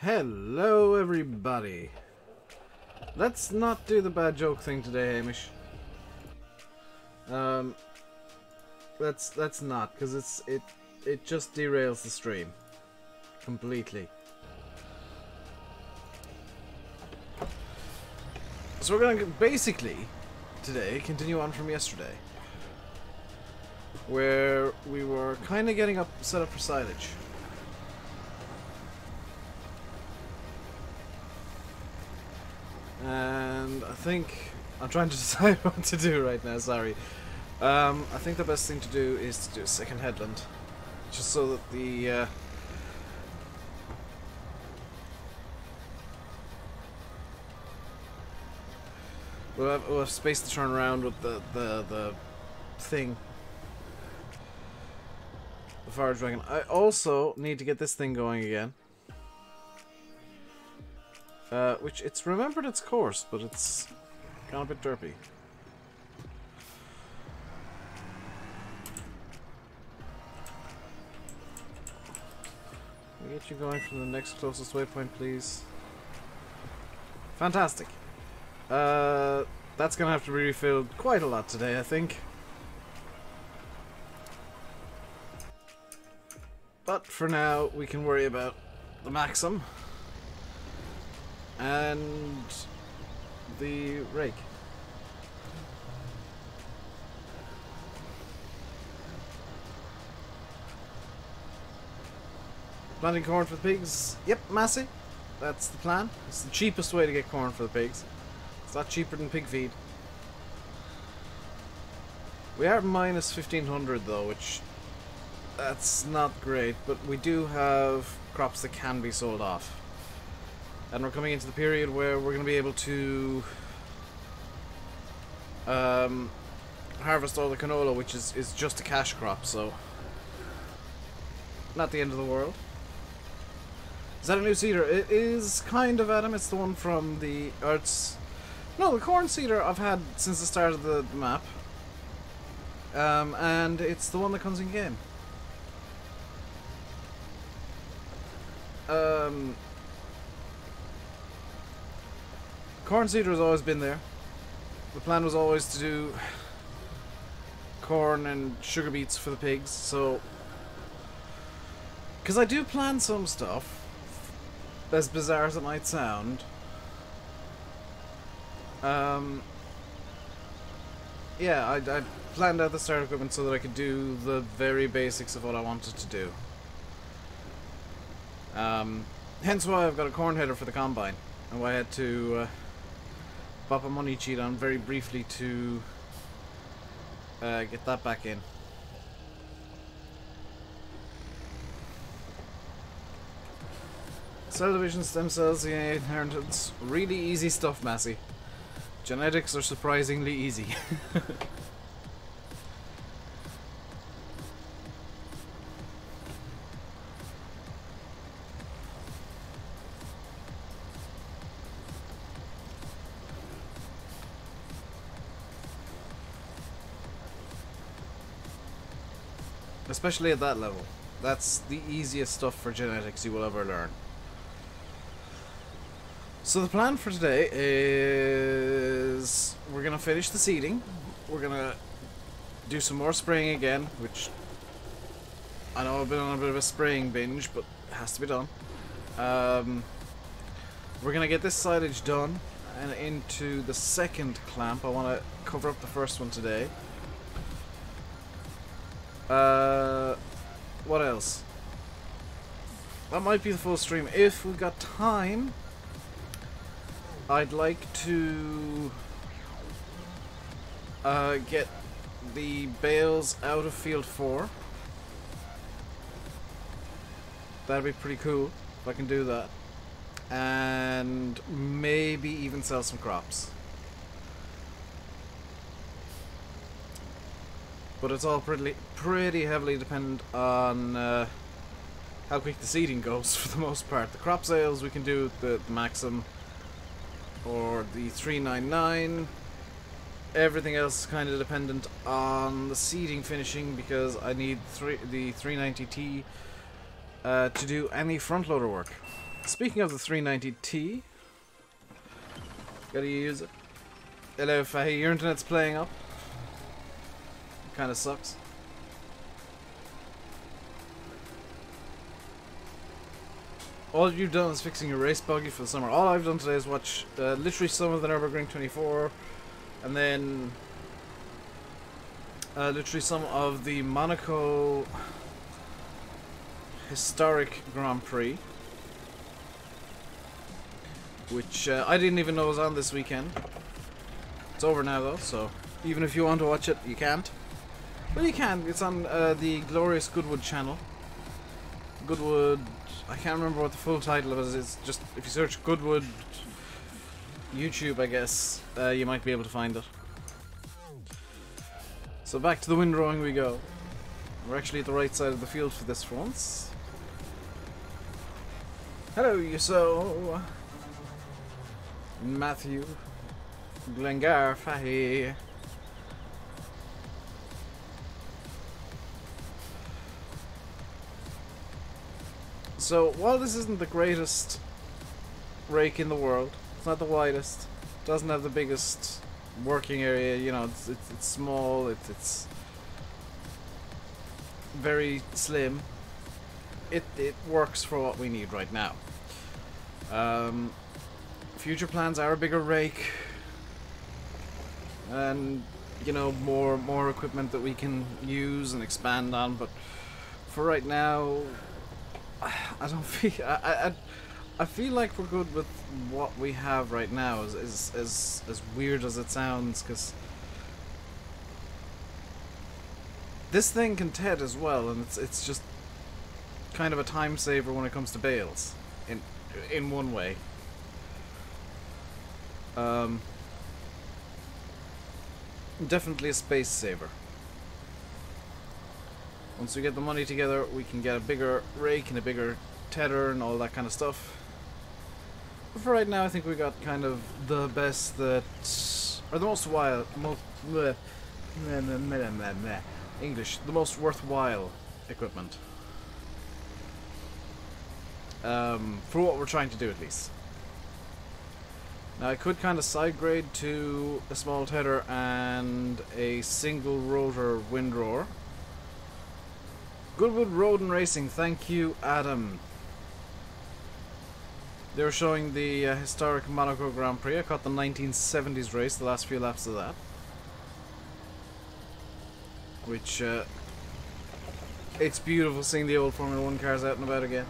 Hello everybody. Let's not do the bad joke thing today, Hamish. Let's not, because it just derails the stream completely. So we're gonna basically today continue on from yesterday, where we were kind of getting set up for silage. And I think I'm trying to decide what to do right now. Sorry. I think the best thing to do is to do a second headland, just so that the we'll have space to turn around with the thing, the fire dragon. I also need to get this thing going again. Which it's remembered its course, but it's gone a bit derpy. Can we get you going from the next closest waypoint, please? Fantastic. That's gonna have to be refilled quite a lot today, I think. But for now, we can worry about the Maxim and the rake. Planting corn for the pigs. Yep, Massey. That's the plan. It's the cheapest way to get corn for the pigs. It's not cheaper than pig feed. We are minus 1500 though, which that's not great, but we do have crops that can be sold off. And we're coming into the period where we're going to be able to harvest all the canola, which is just a cash crop, so not the end of the world. Is that a new seeder? It is kind of, Adam. It's the one from the... no, the corn seeder I've had since the start of the map. And it's the one that comes in game. Corn seeder has always been there. The plan was always to do corn and sugar beets for the pigs, so... because I do plan some stuff, as bizarre as it might sound. Yeah, I planned out the start equipment so that I could do the very basics of what I wanted to do. Hence why I've got a corn header for the combine, and why I had to pop a money cheat on very briefly to get that back in. Cell division, stem cells, DNA inheritance, really easy stuff, Massey. Genetics are surprisingly easy. Especially at that level. That's the easiest stuff for genetics you will ever learn. So the plan for today is we're going to finish the seeding. We're going to do some more spraying again, which I know I've been on a bit of a spraying binge, but it has to be done. We're going to get this silage done and into the second clamp. I want to cover up the first one today. What else? That might be the full stream. If we've got time, I'd like to get the bales out of field 4. That'd be pretty cool if I can do that. And maybe even sell some crops. But it's all pretty heavily dependent on how quick the seeding goes for the most part. The crop sales we can do the Maxim or the 399. Everything else is kind of dependent on the seeding finishing, because I need the 390T to do any front loader work. Speaking of the 390T, gotta use it. Hello, Fahy, your internet's playing up. Kinda sucks. All you've done is fixing your race buggy for the summer. All I've done today is watch literally some of the Nürburgring 24, and then literally some of the Monaco Historic Grand Prix, which I didn't even know was on this weekend. It's over now though, so even if you want to watch it, you can't. Well, you can. It's on the glorious Goodwood channel. Goodwood, I can't remember what the full title of it is. It's just, if you search Goodwood YouTube, I guess, you might be able to find it. So back to the windrowing we go. We're actually at the right side of the field for this for once. Hello, Yusso. Matthew. Glengar, Fahy. So, while this isn't the greatest rake in the world, it's not the widest, doesn't have the biggest working area, you know, it's small, it's very slim, it works for what we need right now. Future plans are a bigger rake, and, you know, more equipment that we can use and expand on, but for right now, I don't feel. I feel like we're good with what we have right now. As weird as it sounds, because this thing can TED as well, and it's just kind of a time saver when it comes to bales, in one way. Definitely a space saver. Once we get the money together, we can get a bigger rake and a bigger tedder and all that kind of stuff. But for right now, I think we got kind of the best that, or the most the most worthwhile equipment. For what we're trying to do, at least. Now, I could kind of side grade to a small tedder and a single rotor windrower. Goodwood Road and Racing, thank you, Adam. They were showing the historic Monaco Grand Prix. I caught the 1970s race, the last few laps of that. Which, it's beautiful seeing the old Formula 1 cars out and about again.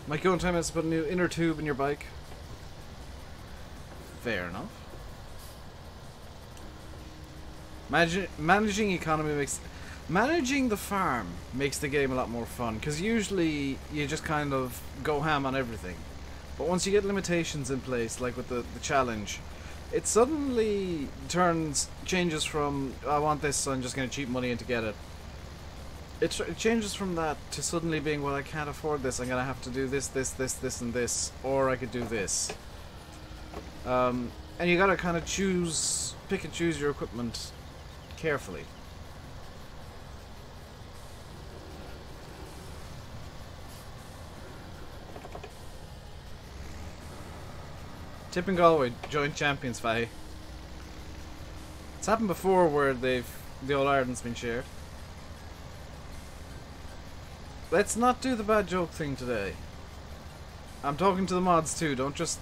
Might go in 10 minutes to put a new inner tube in your bike. Fair enough. Managing economy makes... Managing the farm makes the game a lot more fun, because usually you just kind of go ham on everything. But once you get limitations in place, like with the challenge, it suddenly changes from, I want this, so I'm just going to cheat money in to get it. It changes from that to suddenly being, well, I can't afford this, I'm going to have to do this, this, and this, or I could do this. And you got to kind of pick and choose your equipment carefully. Tip and Galway, joint champions, Fahy. It's happened before where the All Ireland's been shared. Let's not do the bad joke thing today. I'm talking to the mods too, don't just...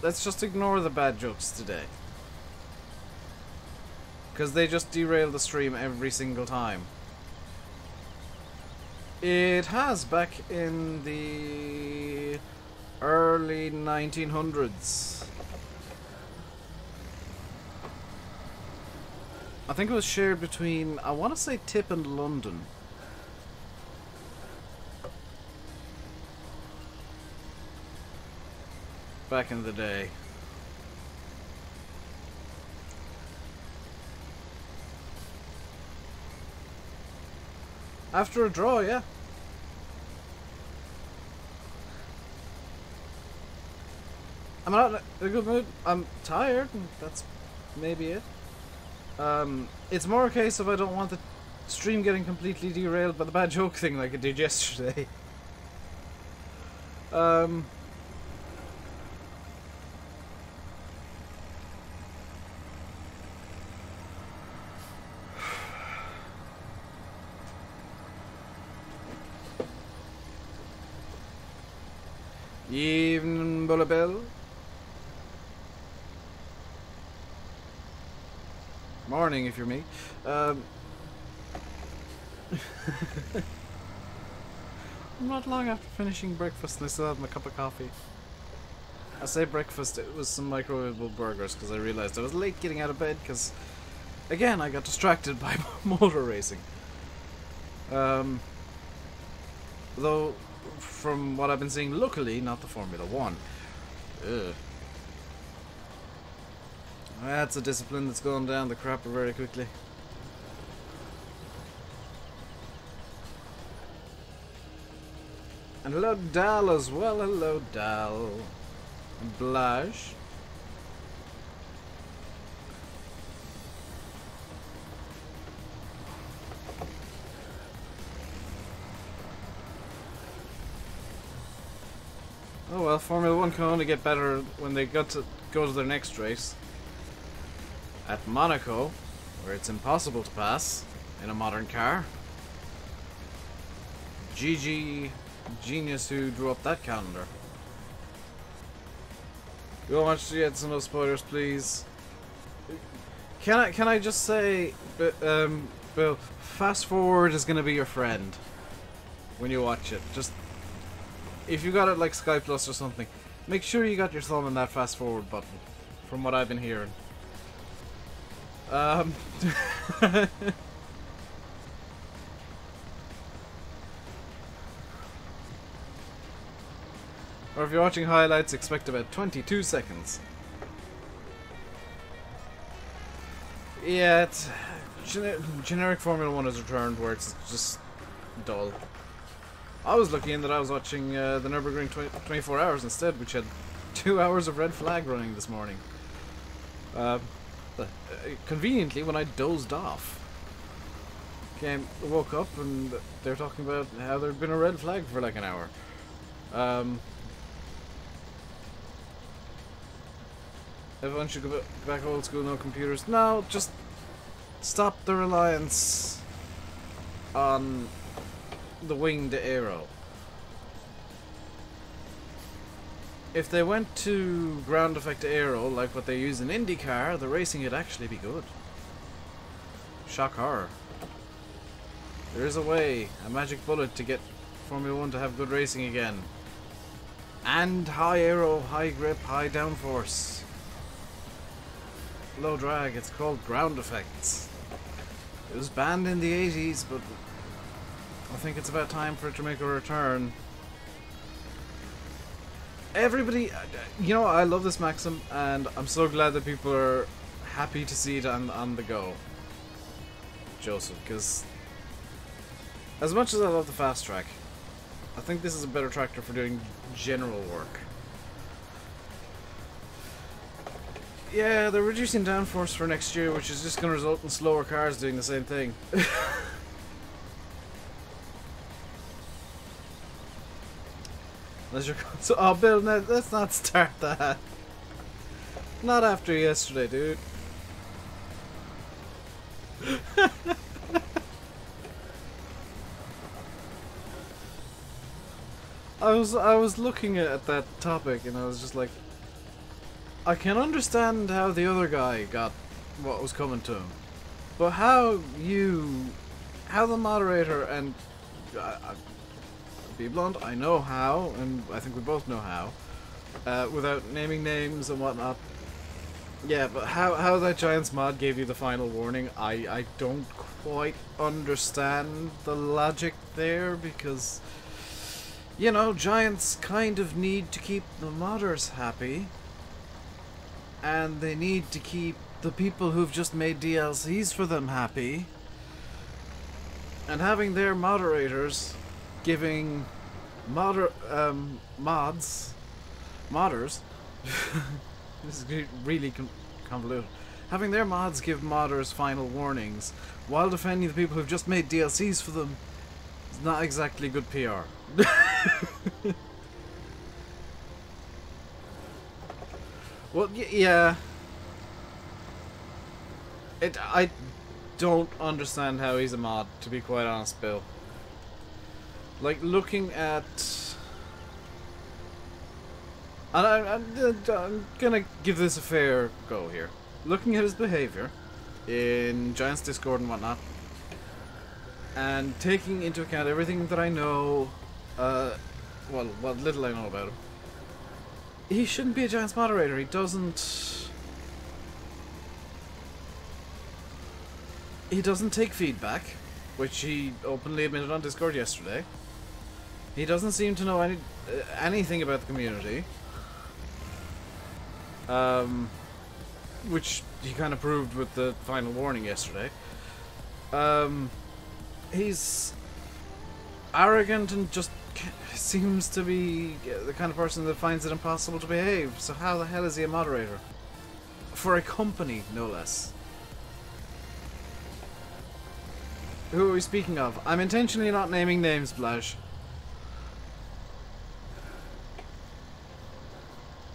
Let's just ignore the bad jokes today. Because they just derail the stream every single time. It has back in the... early 1900s. I think it was shared between, I want to say Tip and London. Back in the day. After a draw, yeah. I'm not in a good mood. I'm tired, and that's maybe it. It's more a case of I don't want the stream getting completely derailed by the bad joke thing like it did yesterday. Um, Evening, Bullabell. Morning, if you're me. Not long after finishing breakfast, and I still have my cup of coffee. I say breakfast, it was some microwavable burgers, because I realized I was late getting out of bed, because, again, I got distracted by motor racing. Though, from what I've been seeing locally, not the Formula 1. Ugh. That's a discipline that's going down the crapper very quickly. And hello Dal as well, hello Dal. And Blage. Oh well, Formula 1 can only get better when they go to their next race. At Monaco, where it's impossible to pass in a modern car. GG genius who drew up that calendar. We don't want you to get some no spoilers, please. Can I just say, Bill, fast forward is gonna be your friend when you watch it. Just if you got it like Sky Plus or something, make sure you got your thumb on that fast forward button. From what I've been hearing. Or if you're watching highlights, expect about 22 seconds. Yeah, it's generic Formula 1 has returned where it's just dull. I was lucky in that I was watching the Nürburgring 24 hours instead, which had 2 hours of red flag running this morning. Conveniently, when I dozed off, woke up and they were talking about how there'd been a red flag for like an hour. Everyone should go back old school, no computers. No, just stop the reliance on the winged aero. If they went to ground effect aero like what they use in IndyCar, the racing would actually be good. Shock horror. There is a way, a magic bullet to get Formula 1 to have good racing again. And high aero, high grip, high downforce. Low drag, it's called ground effects. It was banned in the 80s, but I think it's about time for it to make a return. Everybody, you know, I love this maxim, and I'm so glad that people are happy to see it on the go, Joseph, because as much as I love the fast track, I think this is a better tractor for doing general work. Yeah, they're reducing downforce for next year, which is just going to result in slower cars doing the same thing. Oh, Bill, no, let's not start that. Not after yesterday, dude. I was looking at that topic and I was just like, I can understand how the other guy got what was coming to him, but how the moderator, and I'll be blunt, I know how, and I think we both know how, without naming names and whatnot. Yeah, but how that Giants mod gave you the final warning, I don't quite understand the logic there, because, you know, Giants kind of need to keep the modders happy. And they need to keep the people who've just made DLCs for them happy. And having their moderators giving modders this is really convoluted. Having their mods give modders final warnings while defending the people who've just made DLCs for them is not exactly good PR. Well, yeah. I don't understand how he's a mod, to be quite honest, Bill. Like, looking at... And I'm gonna give this a fair go here. Looking at his behavior in Giants Discord and whatnot, and taking into account everything that I know, well, what little I know about him, he shouldn't be a Giants moderator. He doesn't take feedback, which he openly admitted on Discord yesterday. He doesn't seem to know anything about the community. Which he kind of proved with the final warning yesterday. He's arrogant and just seems to be the kind of person that finds it impossible to behave. So how the hell is he a moderator? For a company, no less. Who are we speaking of? I'm intentionally not naming names, Blash.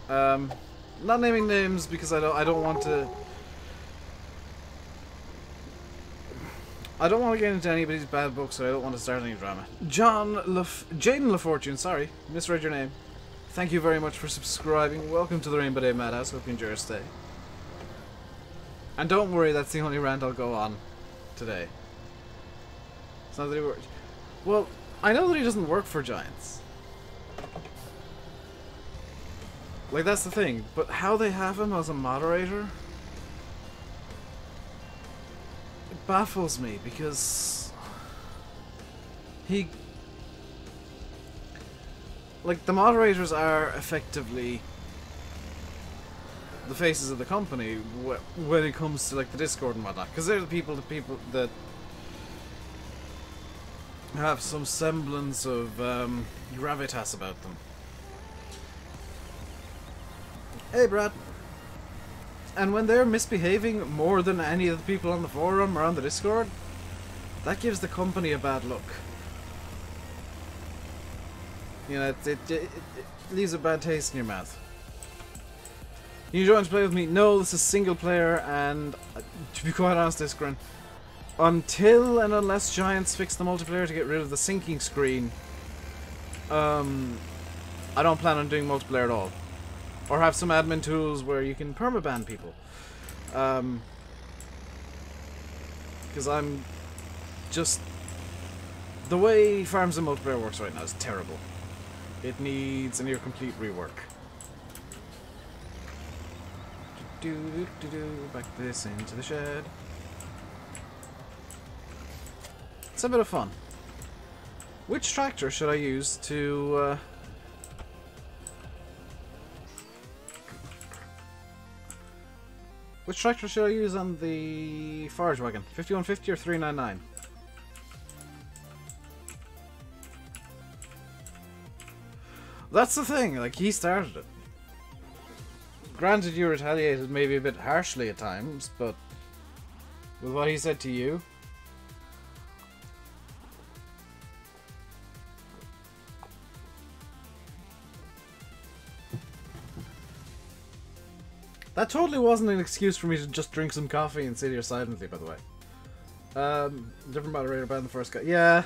Not naming names because I don't want to get into anybody's bad books, so I don't want to start any drama. Jaden LaFortune, sorry, misread your name. Thank you very much for subscribing. Welcome to the RainbowDave Madhouse. Hope you enjoy your stay. And don't worry, that's the only rant I'll go on today. It's not that he works. Well, I know that he doesn't work for Giants. Like, that's the thing, but how they have him as a moderator, it baffles me, because he... Like, the moderators are effectively the faces of the company when it comes to, like, the Discord and whatnot, because they're the people that have some semblance of gravitas about them. Hey, Brad. And when they're misbehaving more than any of the people on the forum or on the Discord, that gives the company a bad look. You know, it leaves a bad taste in your mouth. You join to play with me? No, this is single player, and to be quite honest, Discord, until and unless Giants fix the multiplayer to get rid of the syncing screen, I don't plan on doing multiplayer at all. Or have some admin tools where you can permaban people. Because I'm just... The way Farms and multiplayer works right now is terrible. It needs a near complete rework. Back this into the shed. It's a bit of fun. Which tractor should I use to... Which tractor should I use on the forage wagon? 5150 or 399? That's the thing, like, he started it. Granted, you retaliated maybe a bit harshly at times, but with what he said to you... That totally wasn't an excuse for me to just drink some coffee and sit here silently, by the way. Different moderator banned the first guy. Yeah.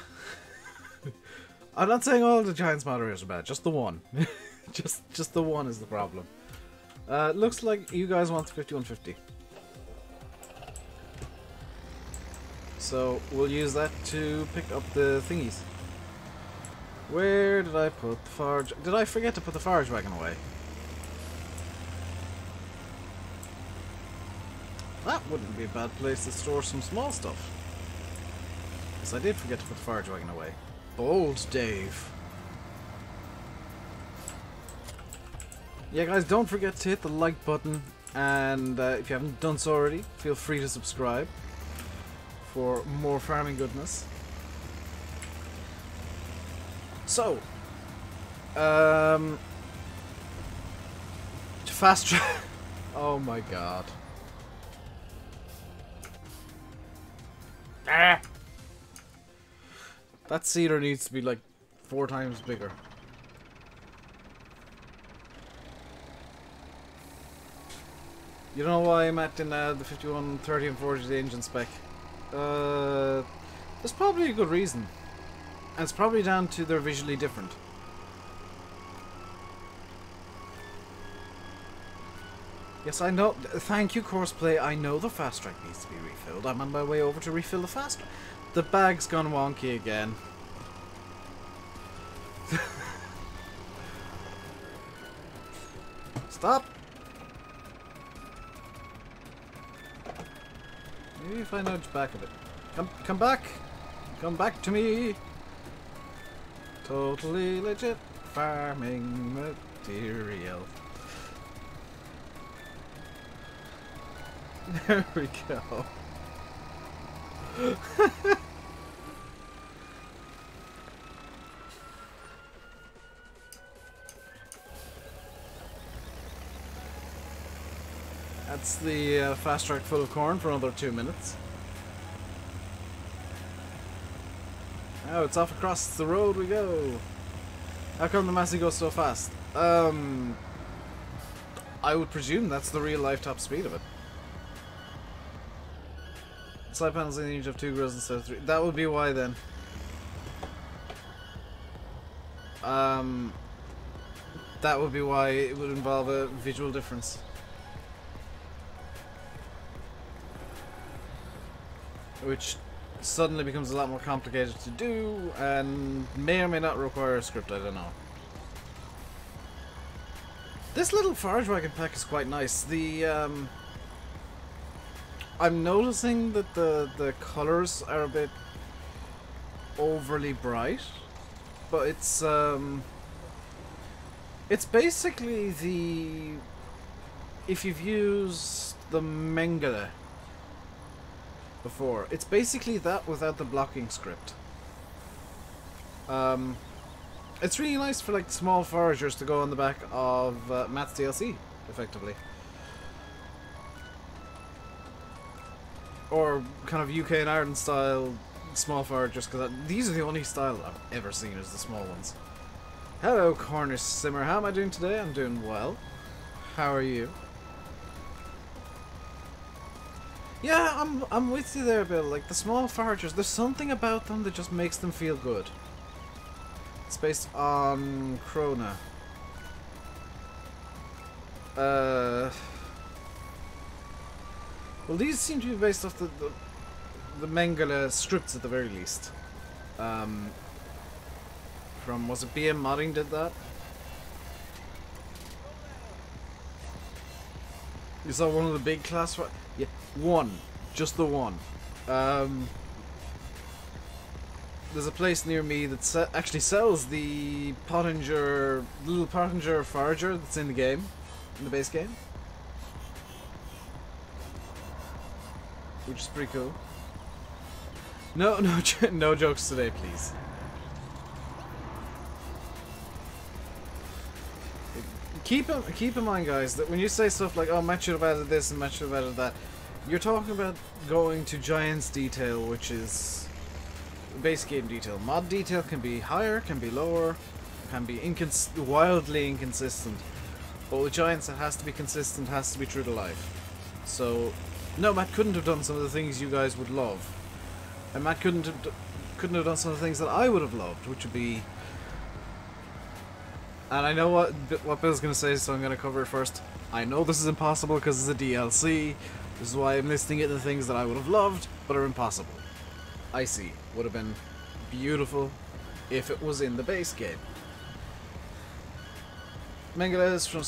I'm not saying all the Giants moderators are bad, just the one. just the one is the problem. Looks like you guys want the 5150. So we'll use that to pick up the thingies. Where did I put the forage? Did I forget to put the forage wagon away? That wouldn't be a bad place to store some small stuff. Because I did forget to put the forage wagon away. Bold Dave. Yeah, guys, don't forget to hit the like button. And if you haven't done so already, feel free to subscribe for more farming goodness. So, to fast track. Oh my god. Ah! That cedar needs to be like 4 times bigger. You know why I'm at in the 51, 30 and 40 the engine spec? There's probably a good reason. And it's probably down to they're visually different. Yes, I know. Thank you, Courseplay. I know the fast track needs to be refilled. I'm on my way over to refill the fast track. The bag's gone wonky again. Stop! Maybe if I nudge back a bit. Come back! Come back to me! Totally legit farming material. There we go. That's the fast track full of corn for another 2 minutes. Oh, it's off across the road we go. How come the Massey goes so fast? I would presume that's the real life top speed of it. Side panels in the range of 2 grills instead of 3. That would be why then. That would be why it would involve a visual difference. Which suddenly becomes a lot more complicated to do and may or may not require a script, I don't know. This little forage wagon pack is quite nice. I'm noticing that the colours are a bit overly bright, but it's basically if you've used the Mengele before, it's basically that without the blocking script. It's really nice for like small foragers to go on the back of Matt's DLC, effectively. Or kind of UK and Ireland style small foragers, because these are the only style I've ever seen is the small ones. Hello, Cornish Simmer. How am I doing today? I'm doing well. How are you? Yeah, I'm with you there, Bill. Like, the small foragers, there's something about them that just makes them feel good. It's based on Krona. Well, these seem to be based off the Mengele scripts at the very least. From, was it BM Modding did that? You saw one of the big class... Yeah, one. Just the one. There's a place near me that actually sells the little Pottinger forager that's in the game. In the base game. Which is pretty cool. No jokes today, please. Keep in mind, guys, that when you say stuff like, oh, Matt should have added this and Matt should have added that, you're talking about going to Giants detail, which is base game detail. Mod detail can be higher, can be lower, can be wildly inconsistent. But with Giants, it has to be consistent, has to be true to life. So, no, Matt couldn't have done some of the things you guys would love. And Matt couldn't have done some of the things that I would have loved, which would be... And I know what Bill's going to say, so I'm going to cover it first. I know this is impossible because it's a DLC. This is why I'm listing it in the things that I would have loved, but are impossible. I see. Would have been beautiful if it was in the base game. Mengele from...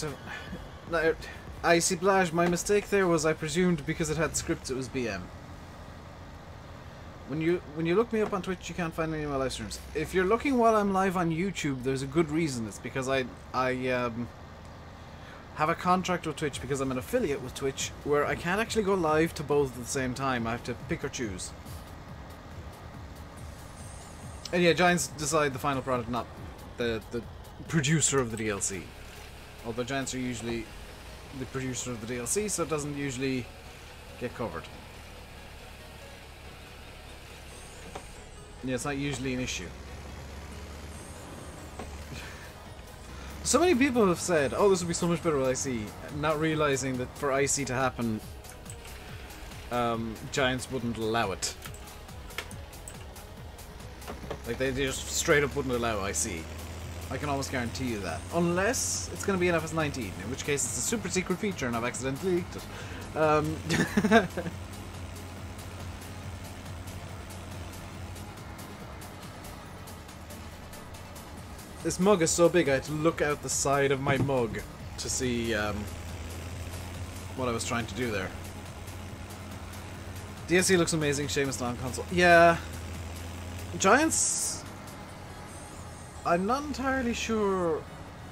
I see, Blage, my mistake there was I presumed because it had scripts it was BM. When you look me up on Twitch, you can't find any of my live streams. If you're looking while I'm live on YouTube, there's a good reason. It's because I have a contract with Twitch because I'm an affiliate with Twitch where I can't actually go live to both at the same time. I have to pick or choose. And yeah, Giants decide the final product, not the producer of the DLC. Although Giants are usually the producer of the DLC, so it doesn't usually get covered. Yeah, it's not usually an issue. So many people have said, oh, this would be so much better with IC, not realizing that for IC to happen, Giants wouldn't allow it. Like, they just straight up wouldn't allow IC. I can almost guarantee you that. Unless it's going to be an FS19, in which case it's a super secret feature and I've accidentally leaked it. This mug is so big I had to look out the side of my mug to see what I was trying to do there. DLC looks amazing, shame it's not on console. Yeah. Giants... I'm not entirely sure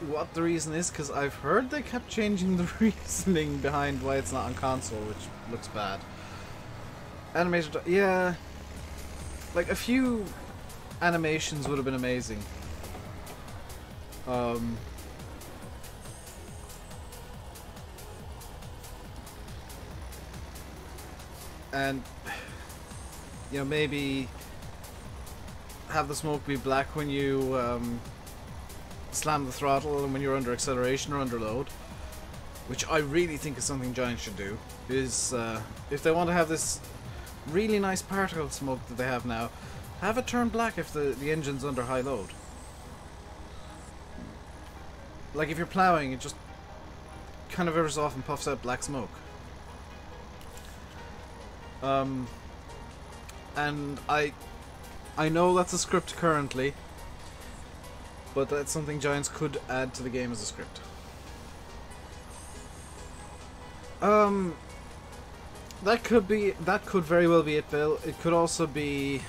what the reason is, because I've heard they kept changing the reasoning behind why it's not on console, which looks bad. Animated... yeah. Like, a few animations would have been amazing. And, you know, maybe have the smoke be black when you slam the throttle and when you're under acceleration or under load, which I really think is something Giants should do, is if they want to have this really nice particle smoke that they have now, have it turn black if the engine's under high load. Like if you're ploughing, it just kind of every so often puffs out black smoke. And I know that's a script currently, but that's something Giants could add to the game as a script. That could very well be it, Bill. It could also be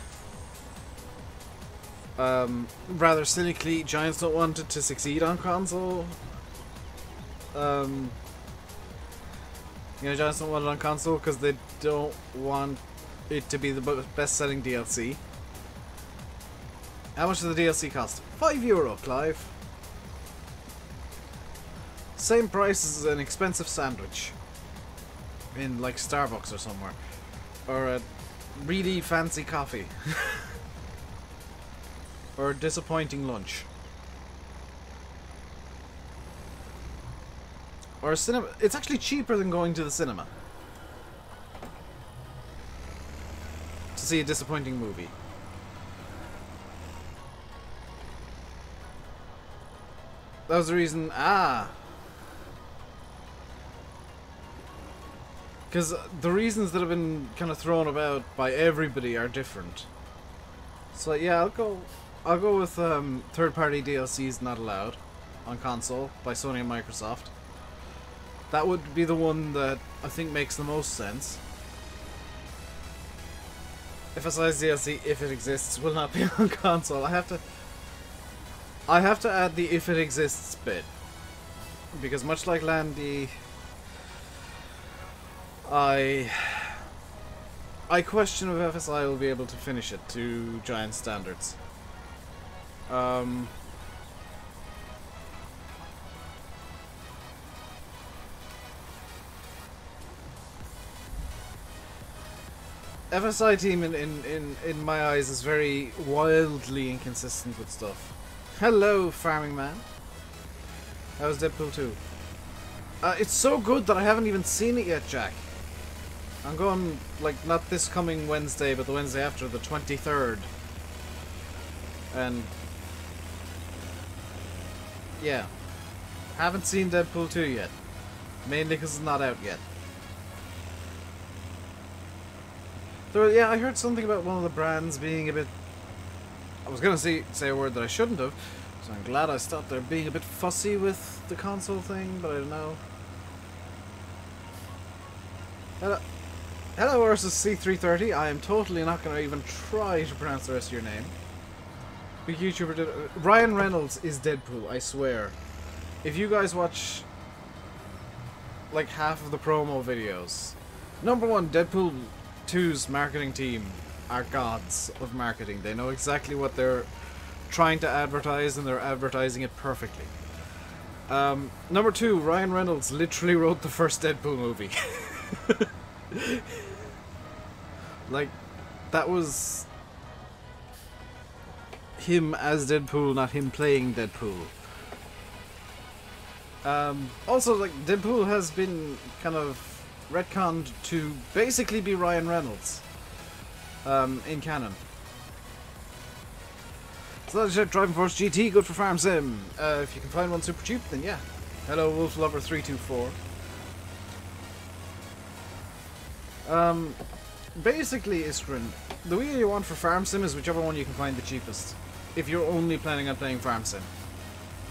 rather cynically, Giants don't want it to succeed on console. You know, Giants don't want it on console because they don't want it to be the best-selling DLC. How much does the DLC cost? €5, Clive. Same price as an expensive sandwich in like Starbucks or somewhere, or a really fancy coffee. Or a disappointing lunch. Or a cinema. It's actually cheaper than going to the cinema to see a disappointing movie. That was the reason. Because the reasons that have been kind of thrown about by everybody are different. So yeah, I'll go with third-party DLCs not allowed on console by Sony and Microsoft. That would be the one that I think makes the most sense. FSI's DLC, if it exists, will not be on console. I have to add the if it exists bit, because much like Landy, I question if FSI will be able to finish it to Giant standards. FSI team in my eyes is very wildly inconsistent with stuff. Hello, Farming Man. How's Deadpool 2? It's so good that I haven't even seen it yet, Jack. I'm going, like, not this coming Wednesday, but the Wednesday after, the 23rd. And yeah, haven't seen Deadpool 2 yet, mainly because it's not out yet. So yeah, I heard something about one of the brands being a bit... I was gonna say a word that I shouldn't have, so I'm glad I stopped there, being a bit fussy with the console thing, but I don't know. Hello versus C330, I am totally not gonna even try to pronounce the rest of your name. Big YouTuber did... Ryan Reynolds is Deadpool, I swear. If you guys watch like half of the promo videos, number one, Deadpool 2's marketing team are gods of marketing. They know exactly what they're trying to advertise, and they're advertising it perfectly. Number two, Ryan Reynolds literally wrote the first Deadpool movie. Like, that was him as Deadpool, not him playing Deadpool. Also, like, Deadpool has been kind of retconned to basically be Ryan Reynolds in canon. Silage Driving Force GT, good for Farm Sim. If you can find one super cheap, then yeah. Hello, Wolf Lover 324. Basically, Iskrin, the way you want for Farm Sim is whichever one you can find the cheapest. If you're only planning on playing Farm Sim.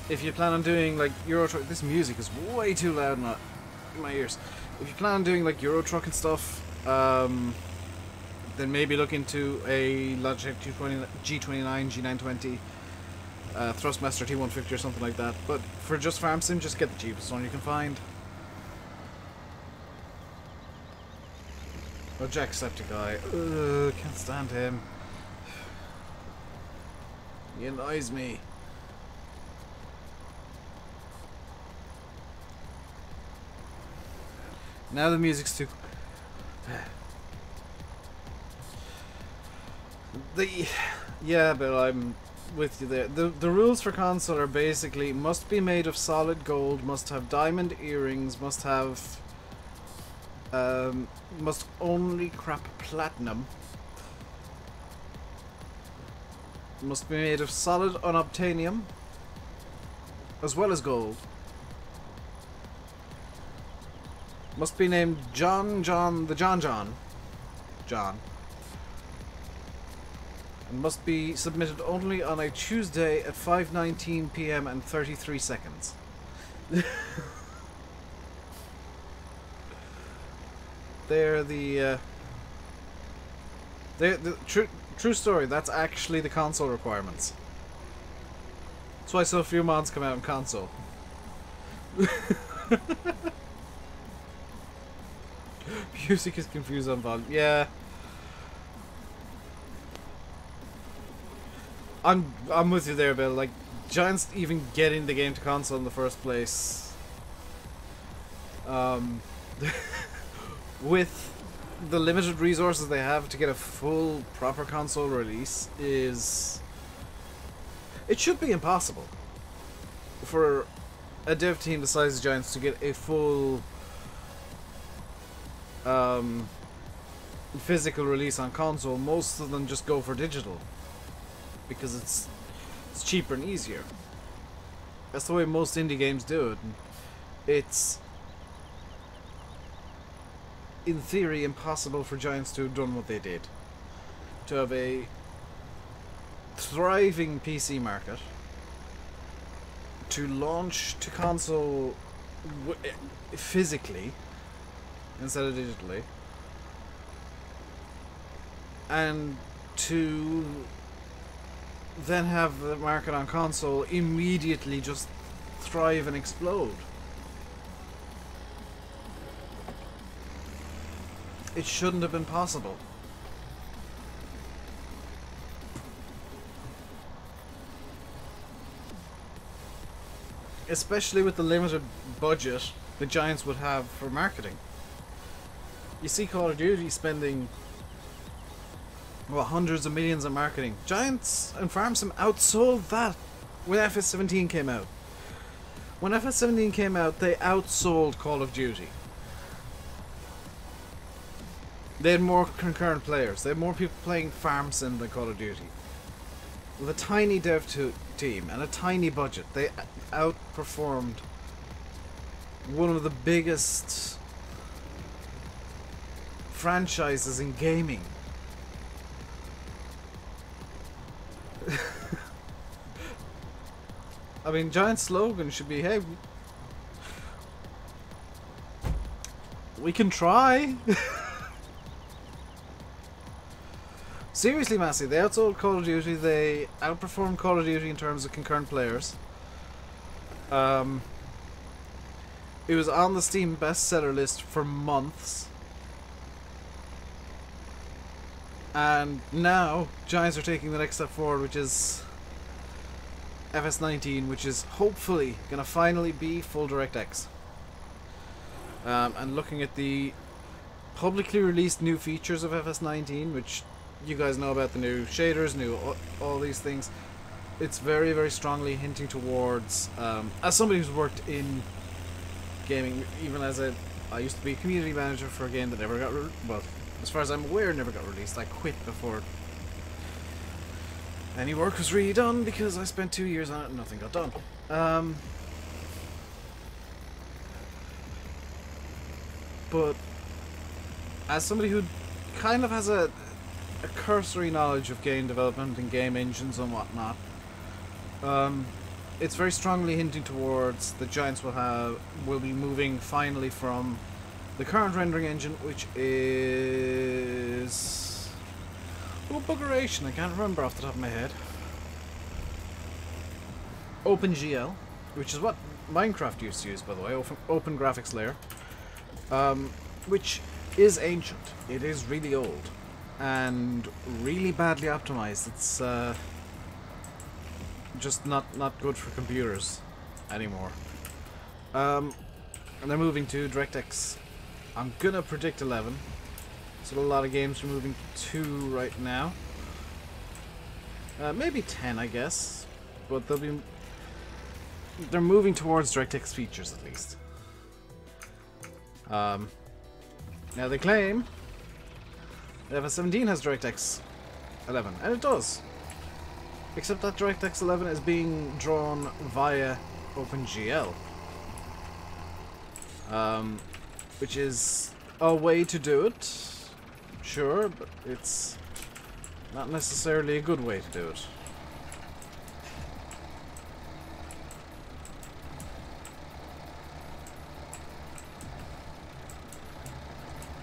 If you plan on doing like Euro Truck, this music is way too loud in my ears. If you plan on doing like Euro Truck and stuff, then maybe look into a Logitech G29, G920, Thrustmaster T150 or something like that. But for just Farm Sim, just get the cheapest one you can find. Oh, Jacksepticeye. Ugh, can't stand him. He annoys me. Now the music's too... Yeah, but I'm with you there. The rules for console are basically must be made of solid gold, must have diamond earrings, must have... must only crap platinum. Must be made of solid unobtainium, as well as gold. Must be named John, John. And must be submitted only on a Tuesday at 5:19 PM and 33 seconds. They're the true story. That's actually the console requirements. That's why so few mods come out in console. Music is confused on volume. Yeah. I'm with you there, Bill. Like, Giants even getting the game to console in the first place. With the limited resources they have to get a full, proper console release is... It should be impossible for a dev team the size of Giants to get a full physical release on console. Most of them just go for digital because it's cheaper and easier. That's the way most indie games do it. It's in theory impossible for Giants to have done what they did. To have a thriving PC market, to launch to console physically instead of digitally, and to then have the market on console immediately just thrive and explode. It shouldn't have been possible. Especially with the limited budget the Giants would have for marketing. You see Call of Duty spending hundreds of millions on marketing. Giants and Farm Sim outsold that when FS17 came out. When FS17 came out, they outsold Call of Duty. They had more concurrent players. They had more people playing Farm Sim than Call of Duty. With a tiny dev team and a tiny budget, they outperformed one of the biggest franchises in gaming. I mean, Giant's slogan should be, hey, we can try. Seriously, Massey, they outsold Call of Duty, they outperformed Call of Duty in terms of concurrent players. It was on the Steam bestseller list for months. And now, Giants are taking the next step forward, which is FS19, which is hopefully going to finally be full DirectX. And looking at the publicly released new features of FS19, which you guys know about, the new shaders, all these things, it's very, very strongly hinting towards, as somebody who's worked in gaming, even as I used to be a community manager for a game that never got well, as far as I'm aware, never got released. I quit before any work was really done because I spent 2 years on it and nothing got done. But as somebody who kind of has a cursory knowledge of game development and game engines and whatnot, it's very strongly hinting towards the Giants will be moving finally from the current rendering engine, which is buggeration, I can't remember off the top of my head. OpenGL, which is what Minecraft used to use, by the way, open graphics layer, which is ancient. It is really old and really badly optimized. It's just not good for computers anymore. And they're moving to DirectX. I'm gonna predict 11. So a lot of games are moving to right now. Maybe 10, I guess, but they're moving towards DirectX features at least. Now they claim that FS 17 has DirectX 11, and it does. Except that DirectX 11 is being drawn via OpenGL. Which is a way to do it, sure, but it's not necessarily a good way to do it.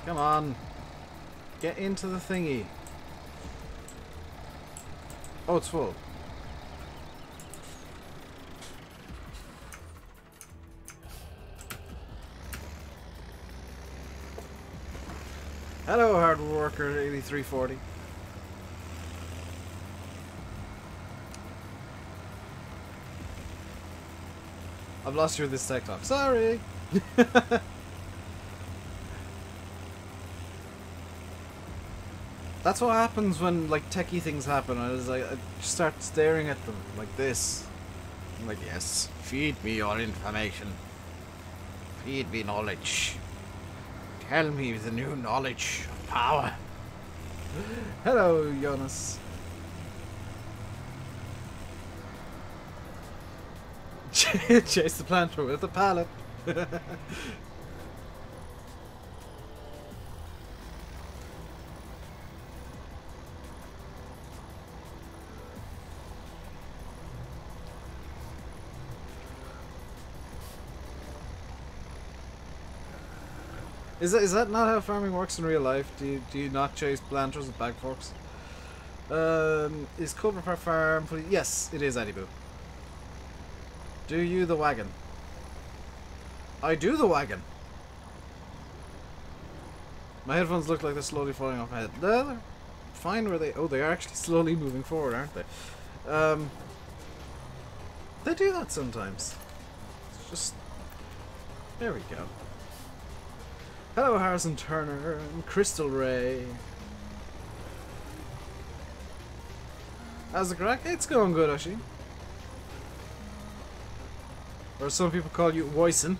Come on, get into the thingy. Oh, it's full. Hello, hard worker 8340. I've lost you with this tech talk. Sorry. That's what happens when like techie things happen. I just start staring at them like this. I'm like, yes, feed me your information. Feed me knowledge. Tell me the new knowledge of power. Hello, Jonas. Chase the planter with a pallet. Is that not how farming works in real life? Do you not chase planters with bag forks? Is Cobra Park Farm? Yes, it is, Adiboo. Do you the wagon? I do the wagon. My headphones look like they're slowly falling off my head. They're fine where they... Oh, they are actually slowly moving forward, aren't they? They do that sometimes. It's just... There we go. Hello, Harrison Turner and Crystal Ray. How's the crack? It's going good, Oshi. Or some people call you Woisen.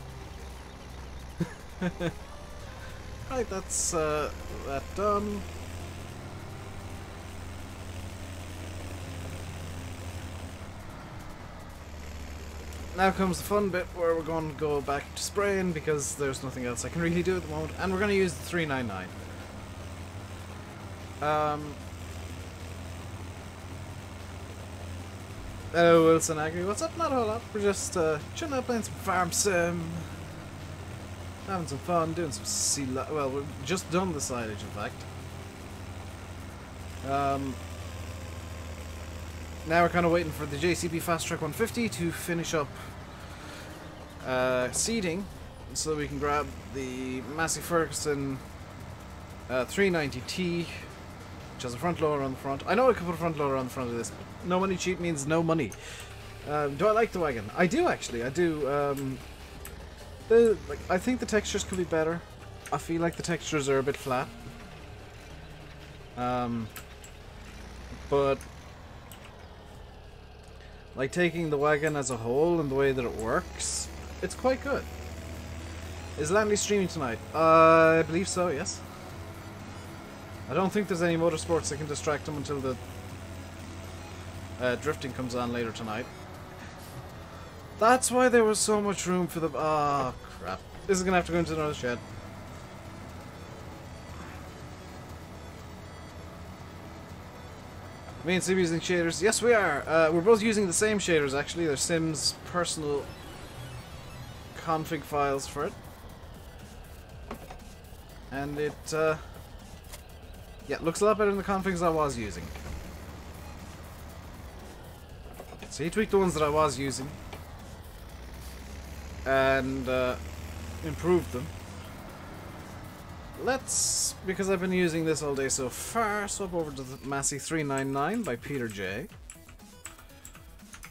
Right, that's that done. Now comes the fun bit where we're going to go back to spraying because there's nothing else I can really do at the moment, and we're going to use the 399. Hello, Wilson Agri. What's up? Not a whole lot. We're just chilling out, playing some farm sim, having some fun, doing some silage. Well, we've just done the silage, in fact. Now we're kind of waiting for the JCB Fast Track 150 to finish up seeding, so we can grab the Massey Ferguson 390T, which has a front loader on the front. I know I could put a front loader on the front of this, but no money cheap means no money. Do I like the wagon? I do, actually. I do. I think the textures could be better. I feel like the textures are a bit flat. But like taking the wagon as a whole and the way that it works, it's quite good. Is Lanley streaming tonight? I believe so, yes. I don't think there's any motorsports that can distract him until the drifting comes on later tonight. That's why there was so much room for the... Ah, crap. This is going to have to go into another shed. Me and Sim using shaders. Yes, we are. We're both using the same shaders, actually. They're Sim's personal config files for it. And it, yeah, looks a lot better than the configs I was using. So he tweaked the ones that I was using. And, improved them. Let's, because I've been using this all day so far, swap over to the Massey 399 by Peter J.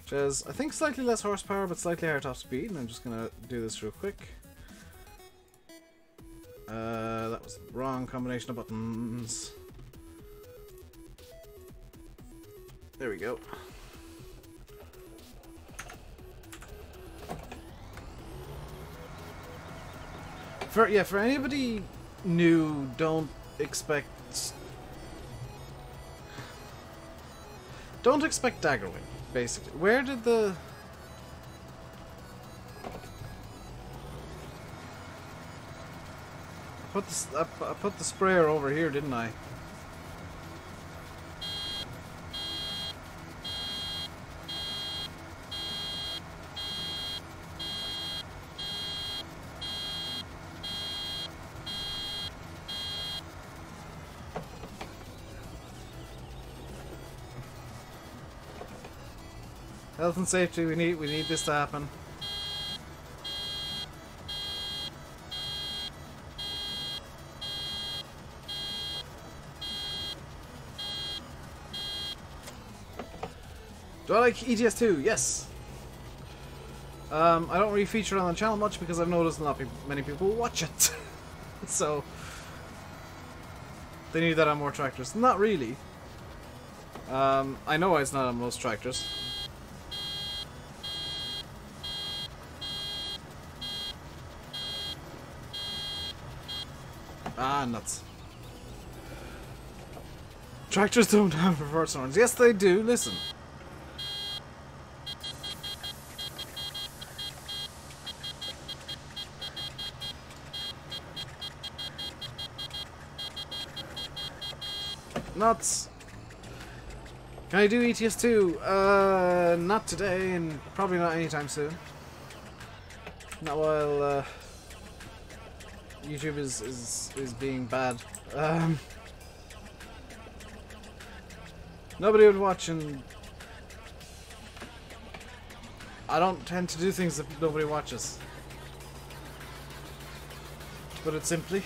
Which has, I think, slightly less horsepower, but slightly higher top speed. And I'm just going to do this real quick. That was the wrong combination of buttons. There we go. For anybody new, don't expect daggerwing, basically. Where did the... I put the sprayer over here, didn't I? Health and safety, we need this to happen. Do I like ETS2? Yes. I don't really feature it on the channel much because I've noticed not many people watch it. So they need that on more tractors. Not really. I know it's not on most tractors. Ah, nuts. Tractors don't have reverse horns. Yes, they do. Listen. Nuts. Can I do ETS2? Not today, and probably not anytime soon. Not while YouTube is being bad. Nobody would watch, and I don't tend to do things that nobody watches. To put it simply.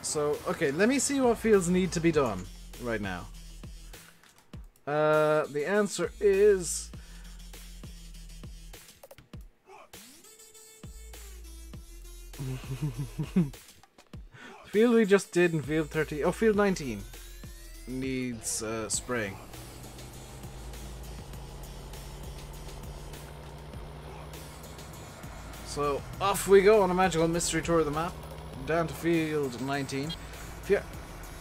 So, okay, let me see what fields need to be done right now. The answer is... field we just did in field 30... Oh, field 19 needs spraying. So, off we go on a magical mystery tour of the map. Down to field 19.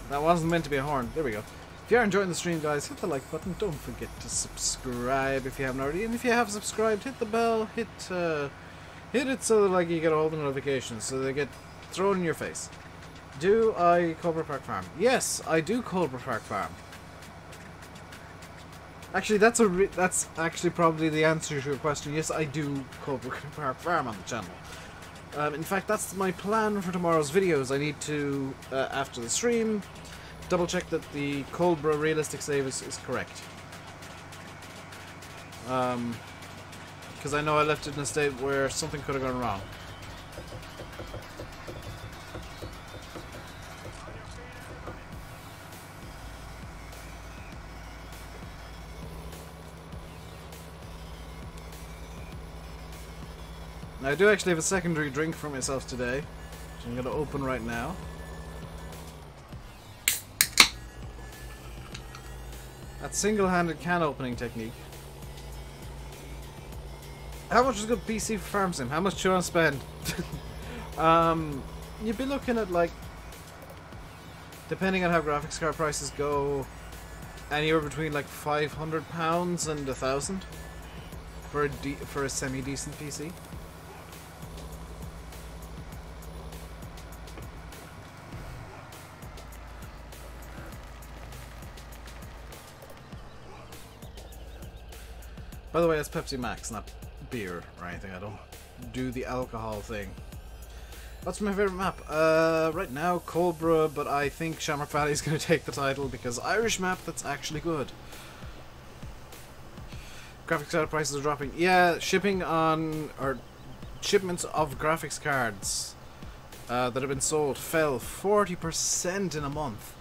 That wasn't meant to be a horn. There we go. If you are enjoying the stream, guys, hit the like button. Don't forget to subscribe if you haven't already. And if you have subscribed, hit the bell. Hit it so that, like, you get all the notifications, so they get thrown in your face. Do I Cobra Park Farm? Yes, I do Cobra Park Farm. Actually, that's actually probably the answer to your question. Yes, I do Cobra Park Farm on the channel. In fact, that's my plan for tomorrow's videos. I need to, after the stream, double check that the Cobra realistic save is correct. Because I know I left it in a state where something could have gone wrong. Now, I do actually have a secondary drink for myself today, which I'm going to open right now. That single-handed can opening technique. How much is a good PC for Farm Sim? How much do you want to spend? You'd be looking at, like, depending on how graphics card prices go, anywhere between like £500 and £1,000 for a semi-decent PC. By the way, it's Pepsi Max, not beer or anything. I don't do the alcohol thing. What's my favourite map? Right now, Cobra, but I think Shamrock Valley is going to take the title because Irish map that's actually good. Graphics card prices are dropping. Yeah, shipping on, or shipments of graphics cards that have been sold fell 40% in a month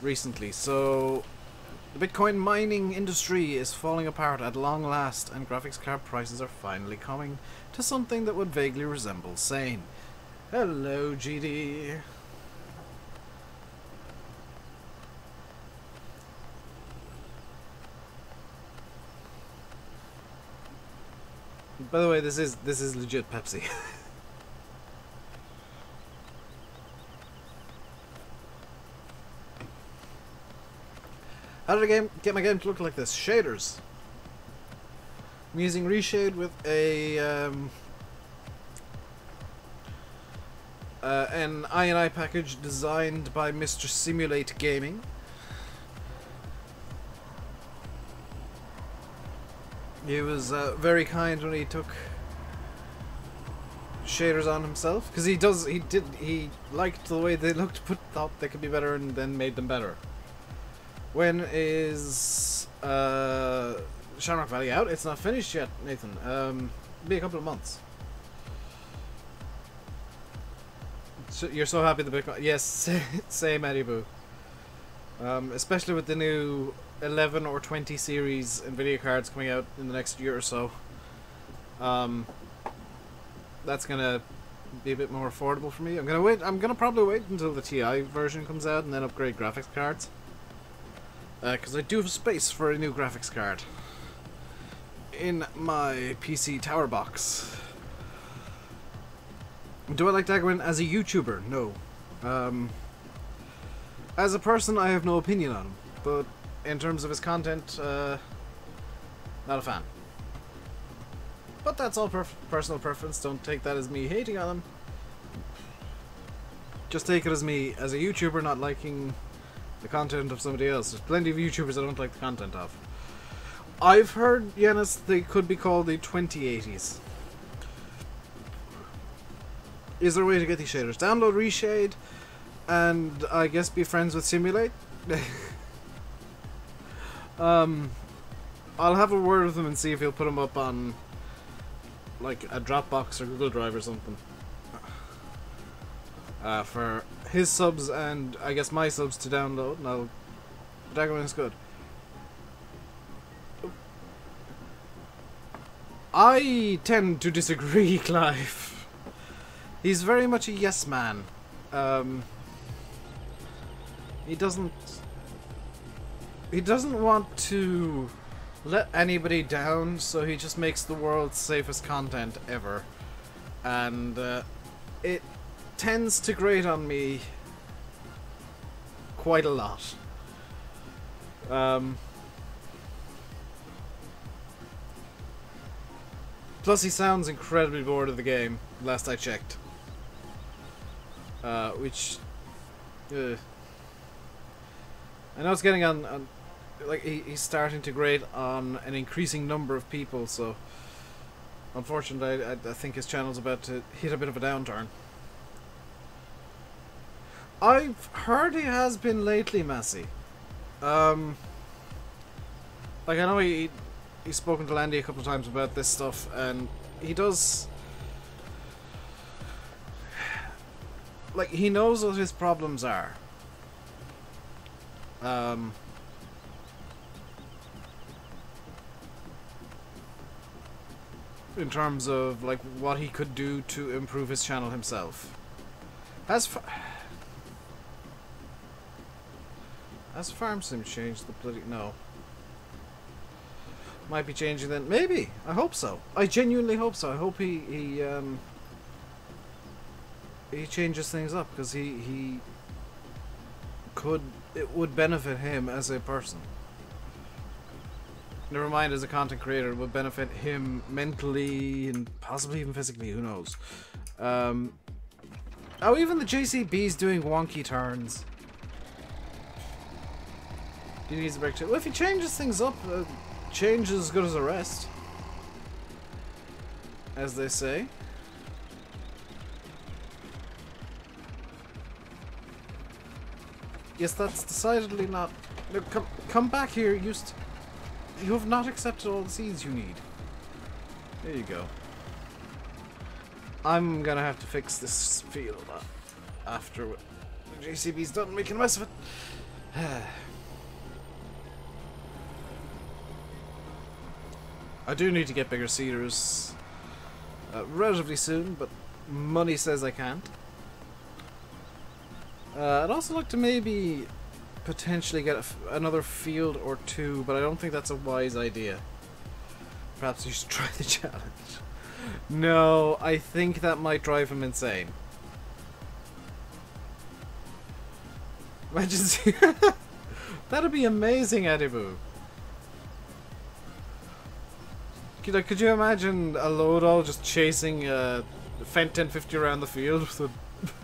recently. So the Bitcoin mining industry is falling apart at long last, and graphics card prices are finally coming to something that would vaguely resemble sane. Hello, GD. By the way, this is legit Pepsi. How did I get my game to look like this? Shaders. I'm using Reshade with a an INI package designed by Mr. Simulate Gaming. He was very kind when he took shaders on himself, because he liked the way they looked, but thought they could be better, and then made them better. When is Shamrock Valley out? It's not finished yet, Nathan. It'll be a couple of months. So you're so happy the Bitcoin? Yes, same, Eddie Boo. Especially with the new 11 or 20 series Nvidia cards coming out in the next year or so. That's gonna be a bit more affordable for me. I'm gonna probably wait until the TI version comes out and then upgrade graphics cards. Because I do have space for a new graphics card in my PC tower box. Do I like Dagwin as a YouTuber? No. As a person, I have no opinion on him, but in terms of his content, not a fan. But that's all personal preference. Don't take that as me hating on him. Just take it as me, as a YouTuber, not liking the content of somebody else. There's plenty of YouTubers I don't like the content of. I've heard, Yanis, they could be called the 2080s. Is there a way to get these shaders? Download Reshade, and I guess be friends with Simulate. I'll have a word with him and see if he'll put them up on like a Dropbox or Google Drive or something. For his subs and I guess my subs to download, and Daggerman is good. I tend to disagree, Clive. He's very much a yes man. He doesn't want to let anybody down, so he just makes the world's safest content ever. And it tends to grate on me quite a lot. Plus he sounds incredibly bored of the game, last I checked. Which I know it's getting on like he's starting to grate on an increasing number of people, so unfortunately I think his channel's about to hit a bit of a downturn. I've heard he has been lately, Massey. Like I know he's spoken to Landy a couple of times about this stuff, and he does, like, he knows what his problems are. In terms of like what he could do to improve his channel himself. Has Farm Sim changed the bloody... No. might be changing then. Maybe. I hope so. I genuinely hope so. I hope he changes things up, because he could, it would benefit him as a person. Never mind as a content creator, it would benefit him mentally and possibly even physically, who knows. Oh, even the JCB's doing wonky turns. He needs a break too. Well, if he changes things up, change is as good as a rest, as they say. Yes, that's decidedly not... No, come back here, you have not accepted all the seeds you need. There you go. I'm gonna have to fix this field after the JCB's done making a mess of it. I do need to get bigger seeders relatively soon, but money says I can't. I'd also like to maybe potentially get another field or two, but I don't think that's a wise idea. Perhaps you should try the challenge. No, I think that might drive him insane. Imagine that'd be amazing, Edibu. Could you imagine a Lodal just chasing Fent 1050 around the field with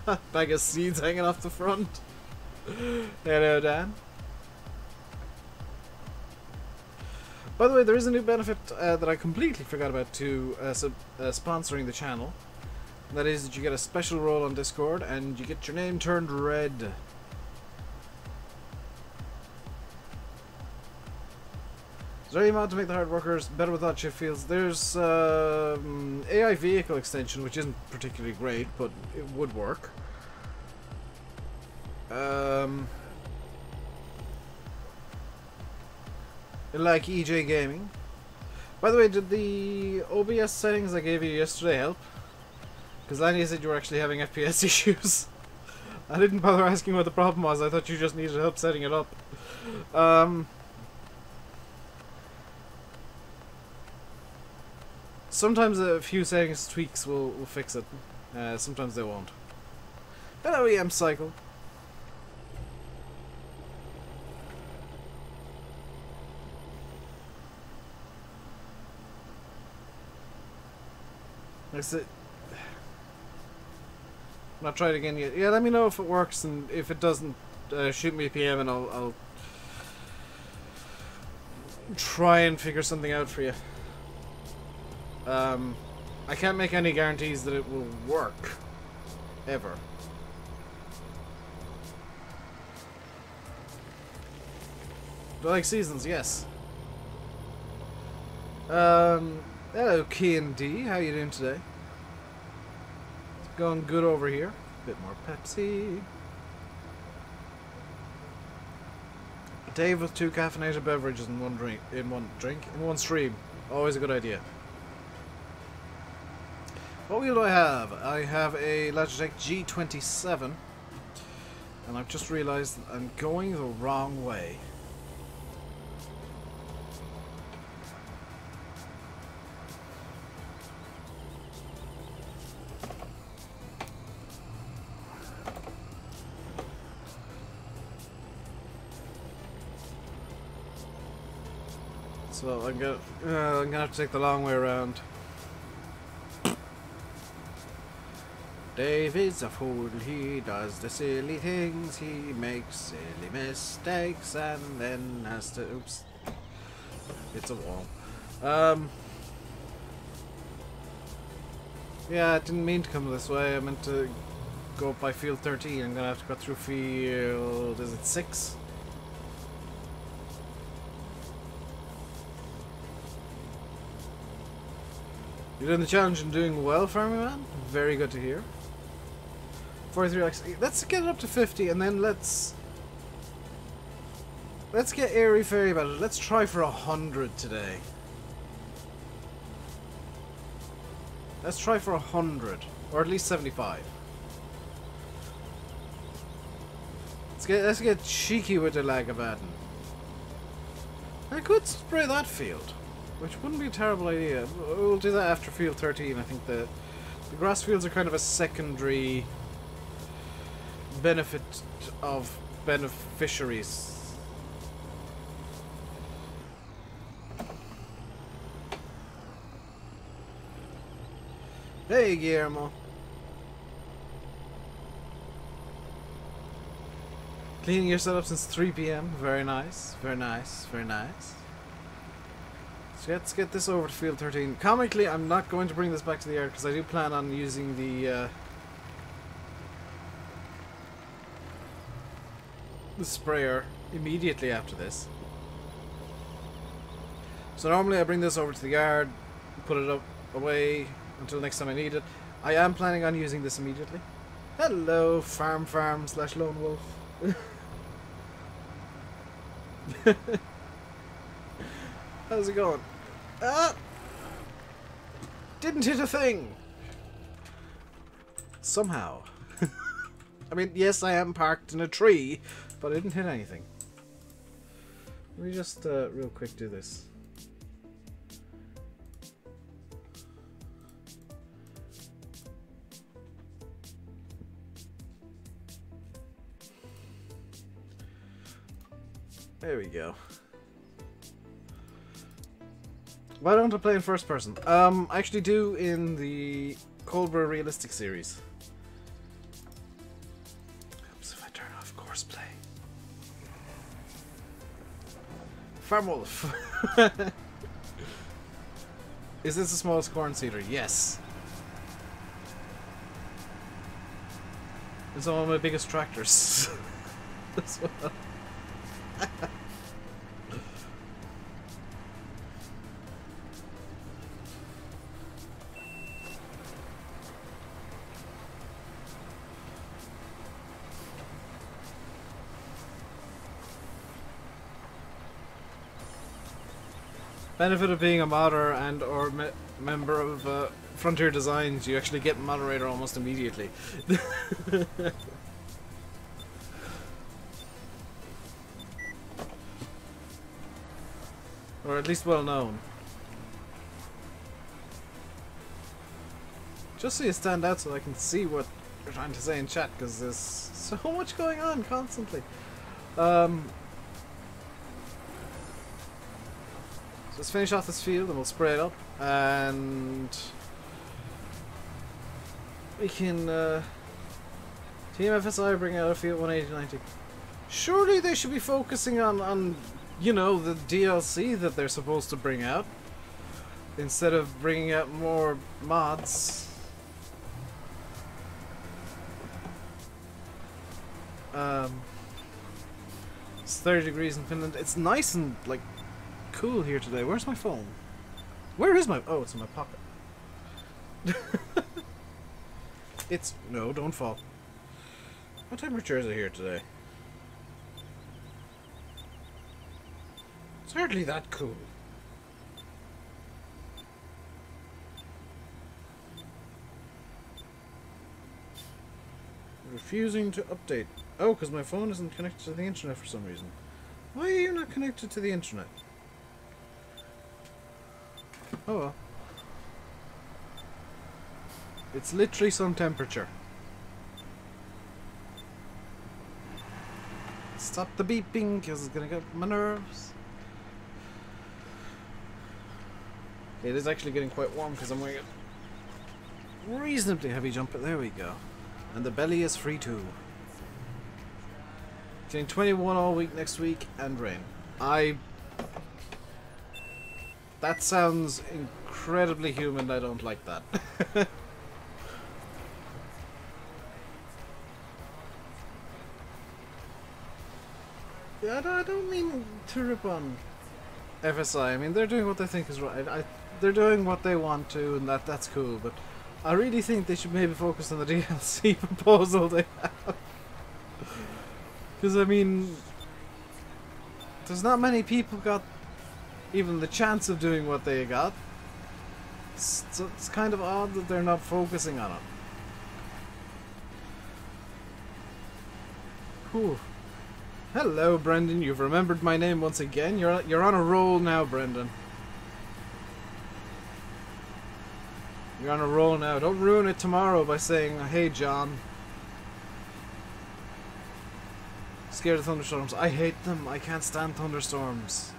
a bag of seeds hanging off the front? Hello, Dan. By the way, there is a new benefit that I completely forgot about to sponsoring the channel. That is that you get a special role on Discord and you get your name turned red. Is there any mod to make the hard workers better with odd shift fields? There's AI vehicle extension, which isn't particularly great, but it would work. Like EJ Gaming. By the way, did the OBS settings I gave you yesterday help? Because Lanny said you were actually having FPS issues. I didn't bother asking what the problem was. I thought you just needed help setting it up. Sometimes a few settings tweaks will fix it. Sometimes they won't. Hello, EM Cycle. That's it. Not tried again yet. Yeah, let me know if it works, and if it doesn't, shoot me a PM and I'll try and figure something out for you. I can't make any guarantees that it will work. Ever. Do I like seasons? Yes. Hello, K&D. How you doing today? It's going good over here. Bit more Pepsi. Dave with 2 caffeinated beverages in one stream. Always a good idea. What wheel do I have? I have a Logitech G27, and I've just realized that I'm going the wrong way. So I'm gonna have to take the long way around. Dave is a fool, he does the silly things, he makes silly mistakes and then has to... Oops. It's a wall. Yeah, I didn't mean to come this way, I meant to go up by field 13. I'm gonna have to go through field... is it 6? You're doing the challenge and doing well, Farming Man? Very good to hear. 43 likes. Let's get it up to 50 and then let's get airy fairy about it. Let's try for 100 today. Let's try for 100. Or at least 75. Let's get cheeky with the Lagabaden. I could spray that field. which wouldn't be a terrible idea. We'll do that after field 13. I think the grass fields are kind of a secondary benefit of beneficiaries. Hey, Guillermo. Cleaning your setup since 3 p.m. Very nice, very nice, very nice. So let's get this over to field 13. Comically, I'm not going to bring this back to the yard because I do plan on using the sprayer immediately after this. So normally I bring this over to the yard, put it up away until next time I need it. I am planning on using this immediately. Hello, farm / lone wolf. How's it going? Ah! Didn't hit a thing! Somehow. I mean, yes, I am parked in a tree, but I didn't hit anything. Let me just real quick do this. There we go. Why don't I play in first person? I actually do in the Cold Brew Realistic series. Oops, if I turn off course play. Farm Wolf. Is this the smallest corn seeder? Yes. It's one of my biggest tractors. As well. Benefit of being a modder and or member of Frontier Designs, you actually get moderator almost immediately. Or at least well known. Just so you stand out so I can see what you're trying to say in chat, because there's so much going on constantly. So let's finish off this field and we'll spray it up, and we can Team FSI bring out a field 180-90. Surely they should be focusing on you know, the DLC that they're supposed to bring out, instead of bringing out more mods. It's 30 degrees in Finland. It's nice and like cool here today. Where's my phone? Where is my... Oh, it's in my pocket. It's... No, don't fall. What temperature is it here today? It's hardly that cool. Refusing to update. Oh, because my phone isn't connected to the internet for some reason. Why are you not connected to the internet? Oh well. It's literally some temperature. Stop the beeping, because it's gonna get my nerves. It is actually getting quite warm because I'm wearing a reasonably heavy jumper. There we go. And the belly is free too. Getting 21 all week next week and rain. That sounds incredibly human. I don't like that. Yeah, I don't mean to rip on FSI. I mean, they're doing what they think is right. They're doing what they want to, and that's cool. But I really think they should maybe focus on the DLC proposal they have. Because, I mean, there's not many people got even the chance of doing what they got. So it's kind of odd that they're not focusing on it. Whew. Hello, Brendan. You've remembered my name once again. You're on a roll now, Brendan. You're on a roll now. Don't ruin it tomorrow by saying, hey, John. Scared of thunderstorms. I hate them. I can't stand thunderstorms.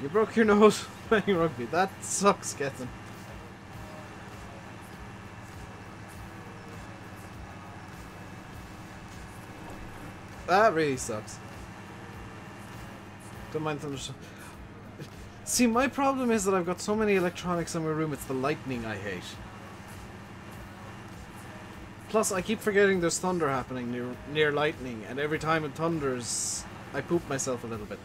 You broke your nose playing rugby. That sucks, Gethin. That really sucks. Don't mind thunderstorms. See, my problem is that I've got so many electronics in my room, it's the lightning I hate. Plus, I keep forgetting there's thunder happening near lightning, and every time it thunders, I poop myself a little bit.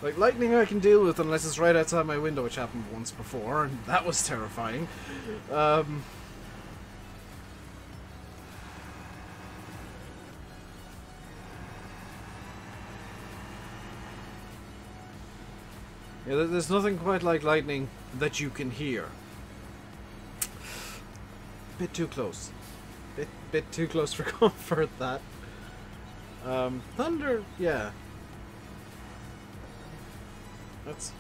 Like, lightning I can deal with unless it's right outside my window, which happened once before, and that was terrifying. Yeah, there's nothing quite like lightning that you can hear. Bit too close. Bit too close for comfort, that. Thunder, yeah. It's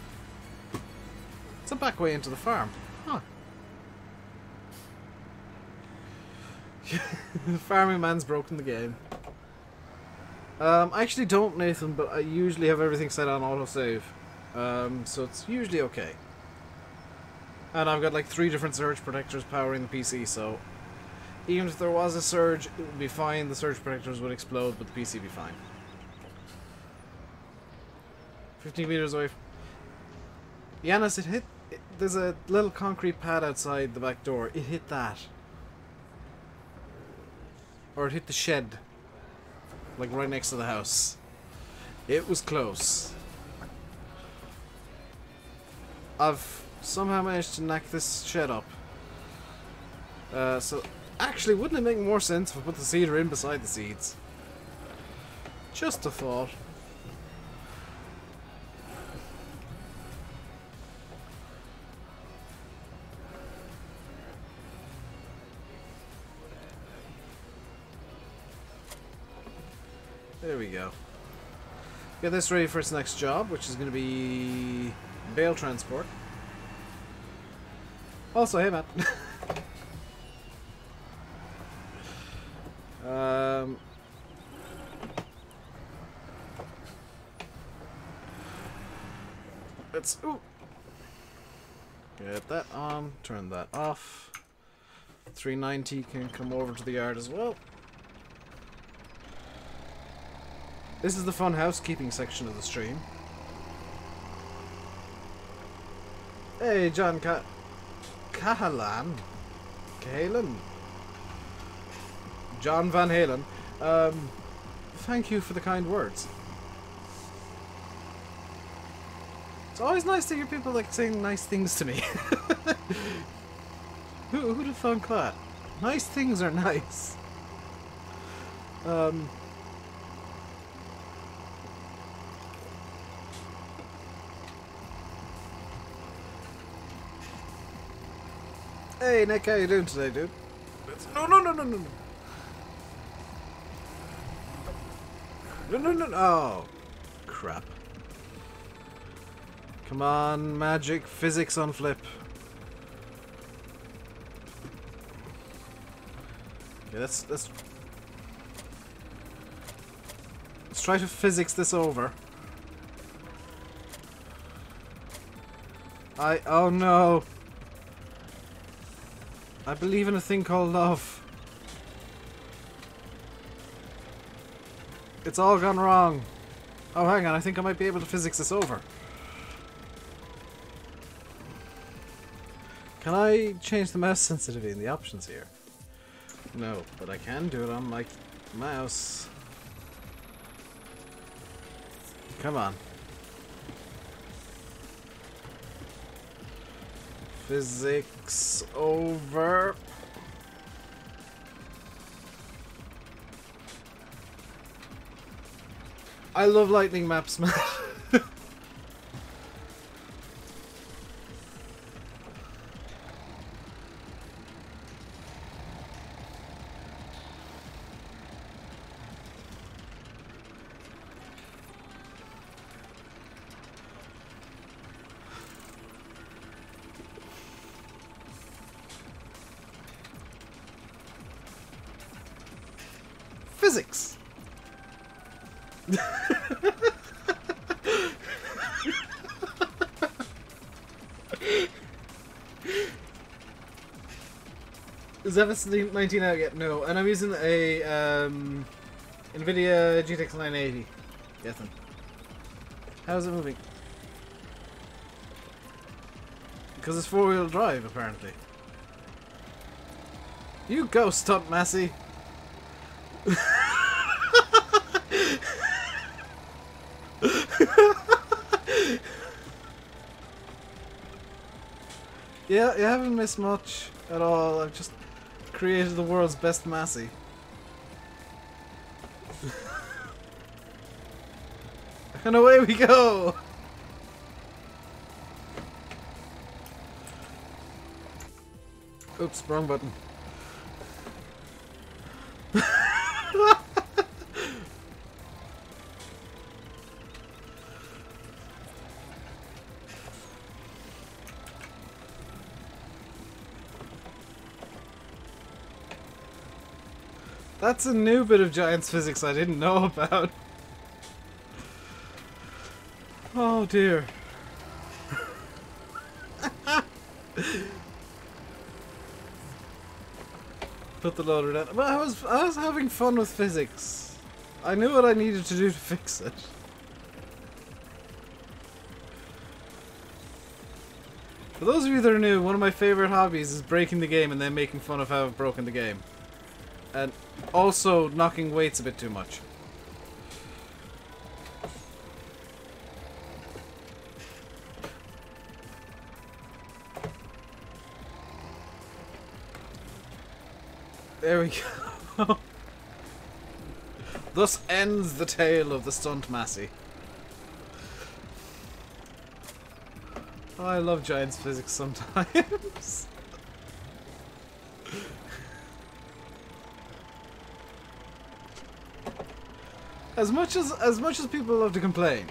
a back way into the farm. Huh. The farming man's broken the game. I actually don't, Nathan, but I usually have everything set on autosave. So it's usually okay. And I've got like 3 different surge protectors powering the PC, so even if there was a surge, it would be fine. The surge protectors would explode, but the PC would be fine. 15 meters away. Yanis, it hit... there's a little concrete pad outside the back door. It hit that. Or it hit the shed. Like right next to the house. It was close. I've somehow managed to knock this shed up. So, actually, wouldn't it make more sense if I put the seeder in beside the seeds? Just a thought. There we go. Get this ready for its next job, which is going to be bale transport. Also, hey, Matt. Let's get that on, turn that off. 390 can come over to the yard as well. This is the fun housekeeping section of the stream. Hey, John Cahalan? John Van Halen. Thank you for the kind words. It's always nice to hear people like saying nice things to me. Who'd have thunk that? Nice things are nice. Hey Nick, how you doing today, dude? No. No. Oh, crap. Come on, magic, physics on flip. Okay, let's try to physics this over. Oh no. I believe in a thing called love. It's all gone wrong. Oh, hang on, I think I might be able to physics this over. Can I change the mouse sensitivity in the options here? No, but I can do it on my mouse. Come on. Physics over. I love lightning maps, man. Physics. Is FS 19 out yet? No, and I'm using a NVIDIA GTX 980. Gethin. How's it moving? Because it's 4-wheel drive, apparently. You go, Stunt Massey. Yeah, you haven't missed much at all. I've just created the world's best Massey. And away we go! Oops, wrong button. That's a new bit of Giants physics I didn't know about. Oh dear. Put the loader down. But I was having fun with physics. I knew what I needed to do to fix it. For those of you that are new, one of my favorite hobbies is breaking the game and then making fun of how I've broken the game. And also knocking weights a bit too much. There we go. Thus ends the tale of the Stunt Massey. Oh, I love Giants physics sometimes. As much as people love to complain,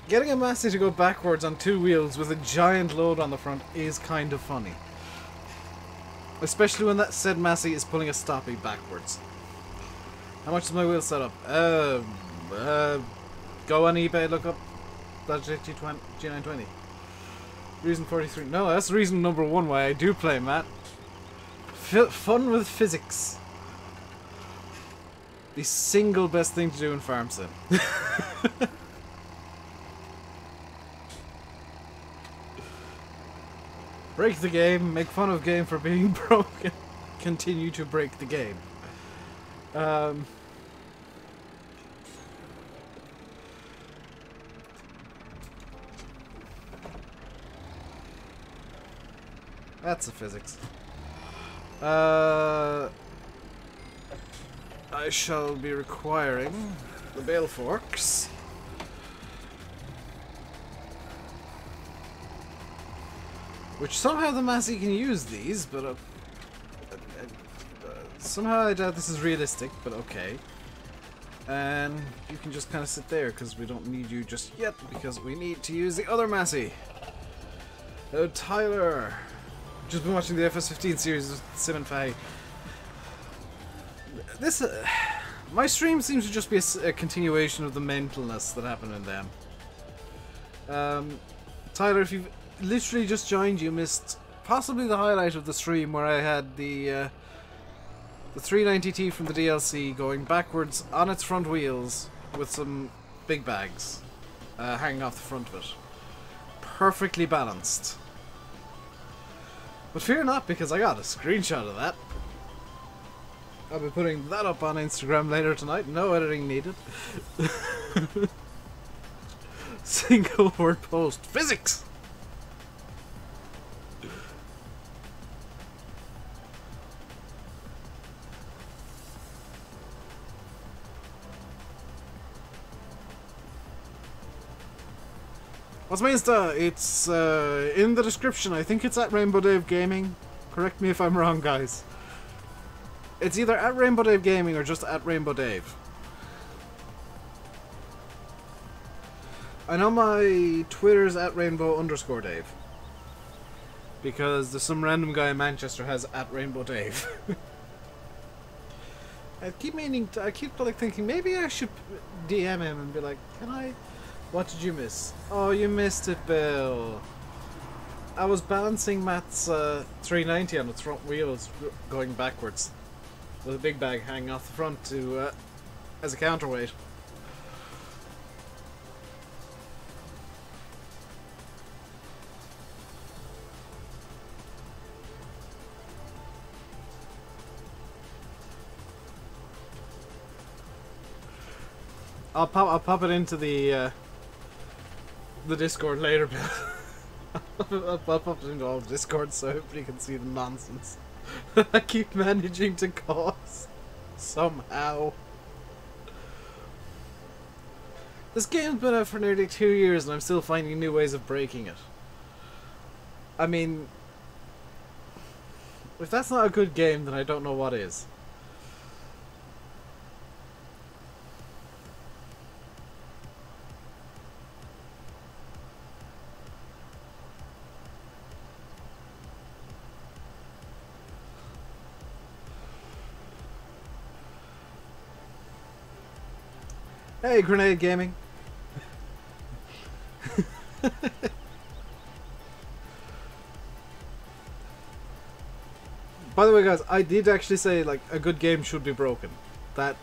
getting a Massey to go backwards on 2 wheels with a giant load on the front is kind of funny. Especially when that said Massey is pulling a stoppie backwards. How much is my wheel set up? Go on eBay, look up that G920. Reason 43. No, that's reason number 1 why I do play, Matt. Fun with physics. The single best thing to do in Farm Sim. Break the game, make fun of game for being broken, continue to break the game. That's the physics. I shall be requiring the bale forks. Which somehow the Massey can use these, but somehow I doubt this is realistic, but okay. And you can just kind of sit there, because we don't need you just yet, because we need to use the other Massey. Oh, Tyler! Just been watching the FS15 series with Sim and Faye. This, my stream seems to just be a continuation of the mentalness that happened in them. Tyler, if you've literally just joined, you missed possibly the highlight of the stream where I had the 390T from the DLC going backwards on its front wheels with some big bags hanging off the front of it. Perfectly balanced. But fear not, because I got a screenshot of that. I'll be putting that up on Instagram later tonight. No editing needed. Single word post. Physics! What's my Insta? It's in the description. I think it's at RainbowDave Gaming. Correct me if I'm wrong, guys. It's either at RainbowDave Gaming or just at RainbowDave. I know my Twitter's at Rainbow_Dave. Because there's some random guy in Manchester has at RainbowDave. I keep like thinking maybe I should DM him and be like, can I? What did you miss? Oh, you missed it, Bill. I was balancing Matt's 390 on its front wheels going backwards, with a big bag hanging off the front to as a counterweight. I'll pop it into the Discord later, Bill. I'll pop it into all the Discord so everybody can see the nonsense I keep managing to cause somehow. This game's been out for nearly 2 years and I'm still finding new ways of breaking it. I mean, if that's not a good game, then I don't know what is. Hey, Grenade Gaming. By the way, guys, I did actually say, like, a good game should be broken. That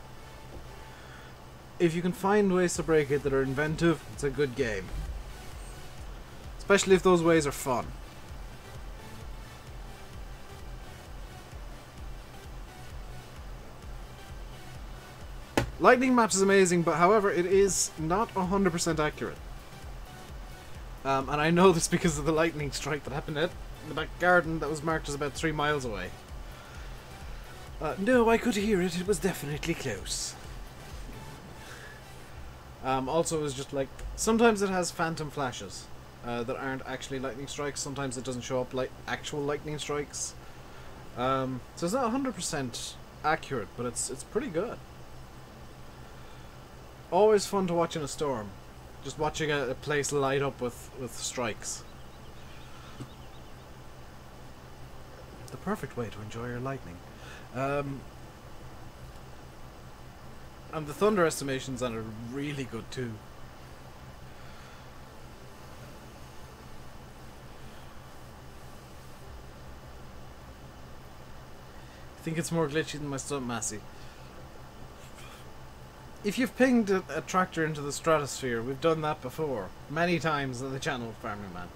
if you can find ways to break it that are inventive, it's a good game. Especially if those ways are fun. Lightning Maps is amazing, but however, it is not 100% accurate. And I know this because of the lightning strike that happened in the back garden that was marked as about 3 miles away. No, I could hear it. It was definitely close. Also, it was just like, sometimes it has phantom flashes that aren't actually lightning strikes. Sometimes it doesn't show up like actual lightning strikes. So it's not 100% accurate, but it's pretty good. Always fun to watch in a storm. Just watching a place light up with strikes. The perfect way to enjoy your lightning. And the thunder estimations on it are really good too. I think it's more glitchy than my stunt Massey. If you've pinged a tractor into the stratosphere, we've done that before. Many times on the channel of Farming Man.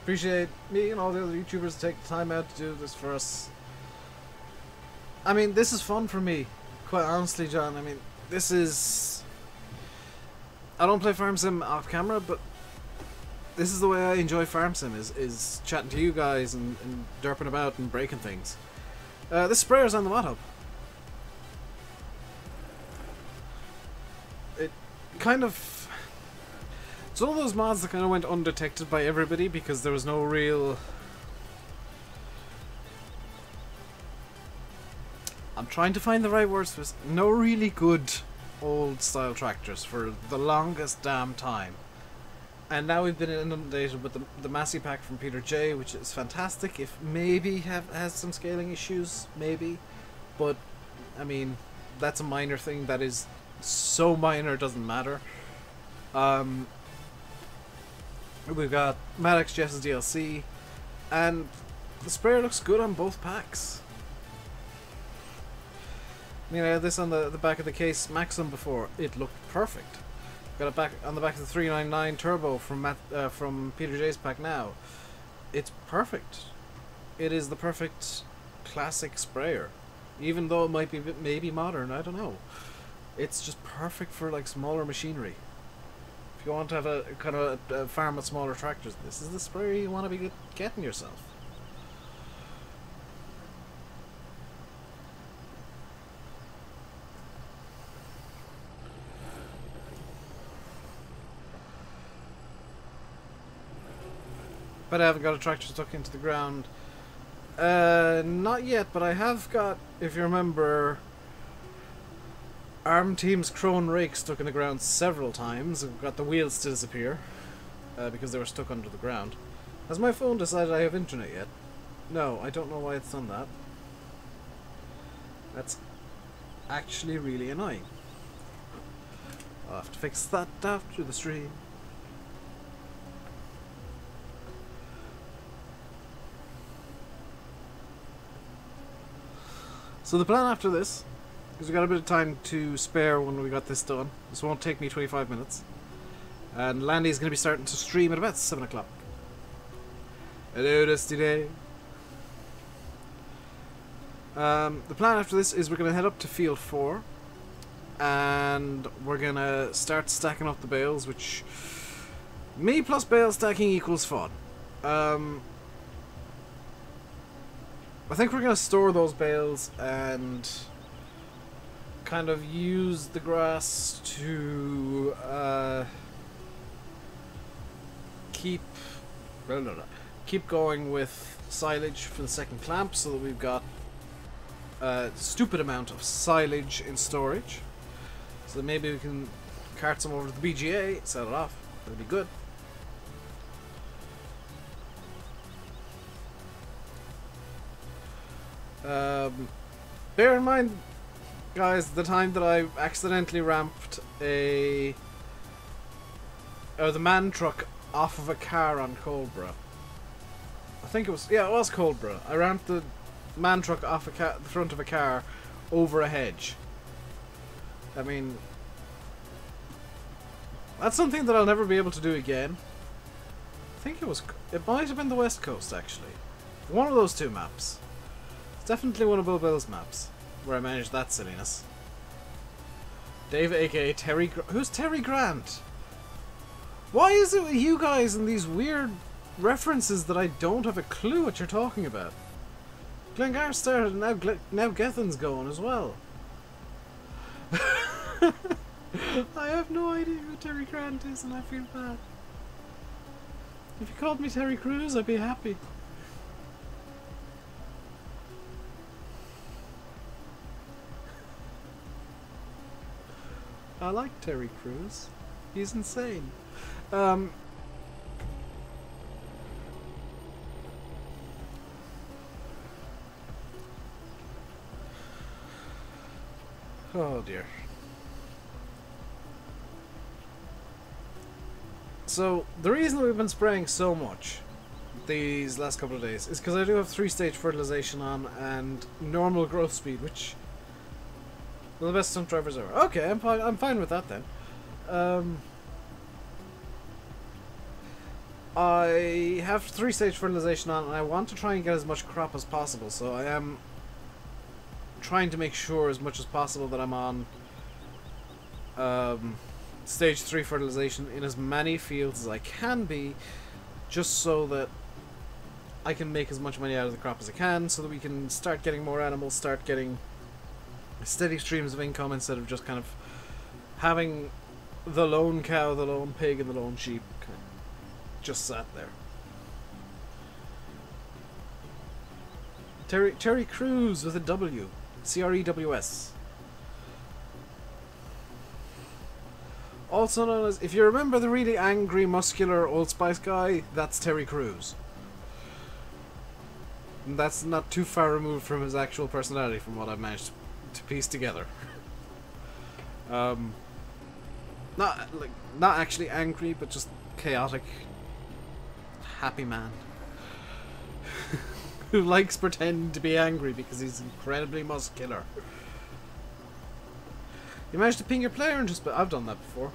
Appreciate me and all the other YouTubers to take the time out to do this for us. I mean, this is fun for me. Quite honestly, John. I mean, this is... I don't play Farm Sim off camera, but this is the way I enjoy Farm Sim, is chatting to you guys and derping about and breaking things. This sprayer's on the mod hub. It kind of... It's one of those mods that kind of went undetected by everybody because there was no real... I'm trying to find the right words for this. No really good old style tractors for the longest damn time. And now we've been inundated with the Massey pack from Peter J, which is fantastic. If maybe has some scaling issues, maybe. But, I mean, that's a minor thing that is so minor it doesn't matter. We've got Maddox Jess's DLC, and the sprayer looks good on both packs. I mean, I had this on the back of the case Maxim before. It looked perfect. Got it back on the back of the 399 Turbo from Peter J's pack now. It's perfect. It is the perfect classic sprayer, even though it might be a bit maybe modern. I don't know. It's just perfect for like smaller machinery. If you want to have a kind of a farm with smaller tractors, this is the sprayer you want to be getting yourself. But I haven't got a tractor stuck into the ground. Not yet, but I have got, if you remember, Arm Team's Crone Rake stuck in the ground several times. I've got the wheels to disappear because they were stuck under the ground. Has my phone decided I have internet yet? No, I don't know why it's done that. That's actually really annoying. I'll have to fix that after the stream. So the plan after this, because we got a bit of time to spare when we got this done. This won't take me 25 minutes. And Landy's going to be starting to stream at about 7 o'clock. Hello, Dusty Day. The plan after this is we're going to head up to Field 4. And we're going to start stacking up the bales, which... me plus bale stacking equals fun. I think we're going to store those bales and kind of use the grass to keep going with silage for the second clamp, so that we've got a stupid amount of silage in storage. So that maybe we can cart some over to the BGA, sell it off. That'd be good. Bear in mind, guys, the time that I accidentally ramped the man truck off of a car on Coldborough. I think it was, yeah, it was Coldborough. I ramped the man truck off the front of a car over a hedge. I mean, that's something that I'll never be able to do again. I think it might have been the West Coast, actually. One of those two maps. It's definitely one of Bill Bill's maps where I managed that silliness. Dave, aka Terry. Who's Terry Grant? Why is it with you guys and these weird references that I don't have a clue what you're talking about? Glengar started, and now Gethin's going as well. I have no idea who Terry Grant is, and I feel bad. If you called me Terry Crews, I'd be happy. I like Terry Crews. He's insane. Oh dear. So, the reason we've been spraying so much these last couple of days is because I do have 3-stage fertilization on and normal growth speed, which... well, the best stunt drivers ever. Okay, I'm fine with that then. I have 3-stage fertilization on, and I want to try and get as much crop as possible, so I am trying to make sure as much as possible that I'm on stage 3 fertilization in as many fields as I can be, just so that I can make as much money out of the crop as I can, so that we can start getting more animals, start getting steady streams of income instead of just kind of having the lone cow, the lone pig, and the lone sheep kind of just sat there. Terry Crews with a W. C-R-E-W-S. Also known as, if you remember the really angry, muscular Old Spice guy, that's Terry Crews. And that's not too far removed from his actual personality, from what I've managed to piece together. Not actually angry, but just chaotic, happy man who likes pretending to be angry because he's incredibly muscular. You managed to ping your player and just... I've done that before.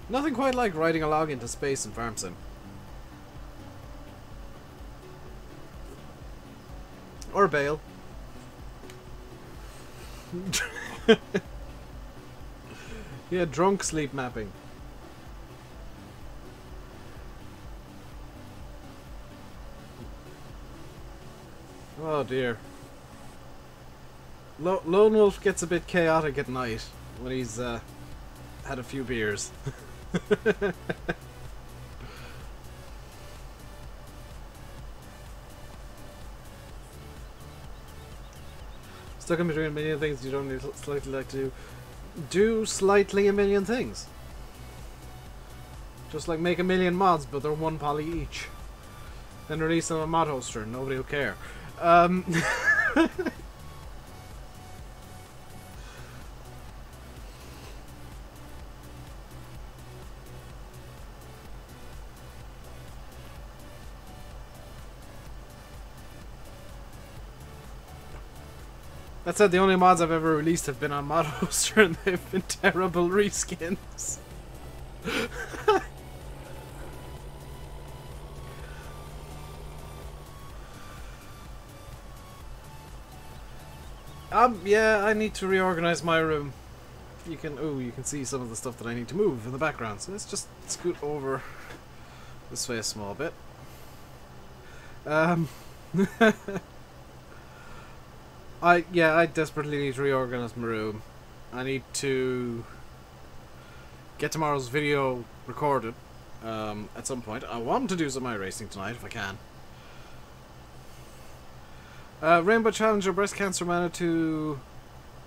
Nothing quite like riding a log into space in Farm Sim. Or Bale. Yeah, drunk sleep mapping. Oh dear. Lone Wolf gets a bit chaotic at night when he's had a few beers. Stuck in between a million things you don't slightly like to do. Do slightly a million things. Just like make a million mods, but they're 1 poly each. Then release them on a mod hoster and nobody will care. That said, the only mods I've ever released have been on mod hoster and they've been terrible reskins. Yeah, I need to reorganize my room. You can see some of the stuff that I need to move in the background. So let's just scoot over this way a small bit. I desperately need to reorganize my room. I need to get tomorrow's video recorded at some point. I want to do some iRacing tonight if I can. Rainbow Challenger, Breast Cancer Manitou.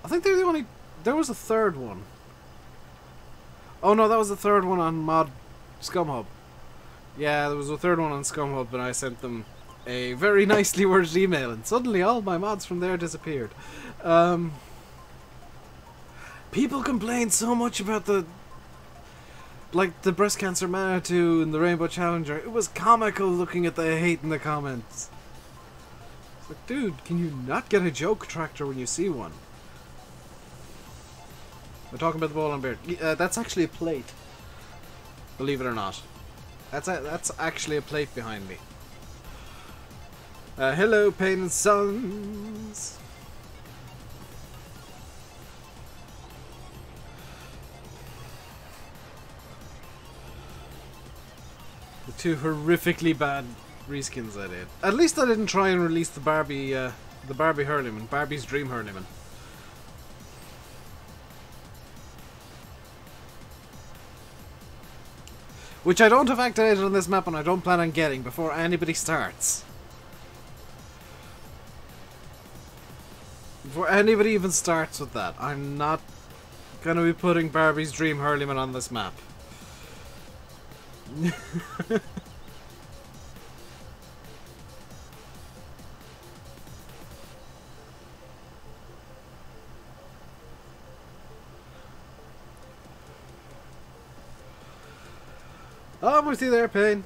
I think they're the only. There was a third one. Oh no, that was the third one on Mod ScumHub. Yeah, there was a third one on ScumHub, and I sent them a very nicely worded email, and suddenly all my mods from there disappeared. People complained so much about the Breast Cancer Manitou and the Rainbow Challenger. It was comical looking at the hate in the comments. It's like, dude, can you not get a joke tractor when you see one? We're talking about the ball on beard. That's actually a plate. Believe it or not. That's actually a plate behind me. Hello, Pain and Sons. The 2 horrifically bad reskins I did. At least I didn't try and release the Barbie Hurleyman, Barbie's Dream Hurleyman. Which I don't have activated on this map, and I don't plan on getting before anybody starts. Before anybody even starts with that, I'm not gonna be putting Barbie's Dream Hurleyman on this map. Oh, I'm with you there, Pain.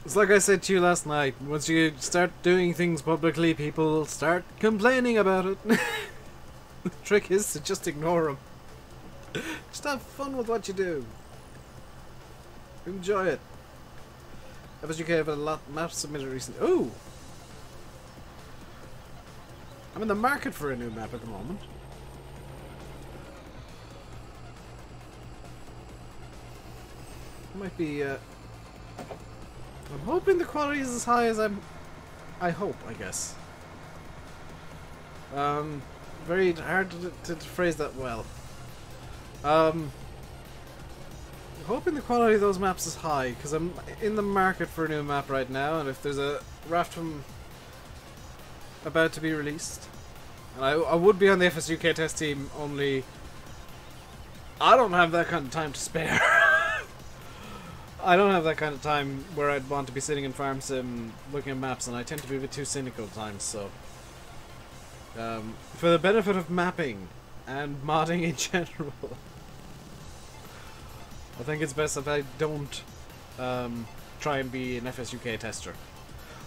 It's like I said to you last night. Once you start doing things publicly, people start complaining about it. The trick is to just ignore them. Just have fun with what you do. Enjoy it. FSUK have a lot map submitted recently. Ooh! I'm in the market for a new map at the moment. Might be, I'm hoping the quality is as high as I hope, I guess. Very hard to phrase that well. I'm hoping the quality of those maps is high, because I'm in the market for a new map right now, and if there's a raft from about to be released, and I would be on the FSUK test team, only I don't have that kind of time to spare. I don't have that kind of time where I'd want to be sitting in Farm Sim looking at maps, and I tend to be a bit too cynical at times, so for the benefit of mapping and modding in general, I think it's best that I don't try and be an FSUK tester.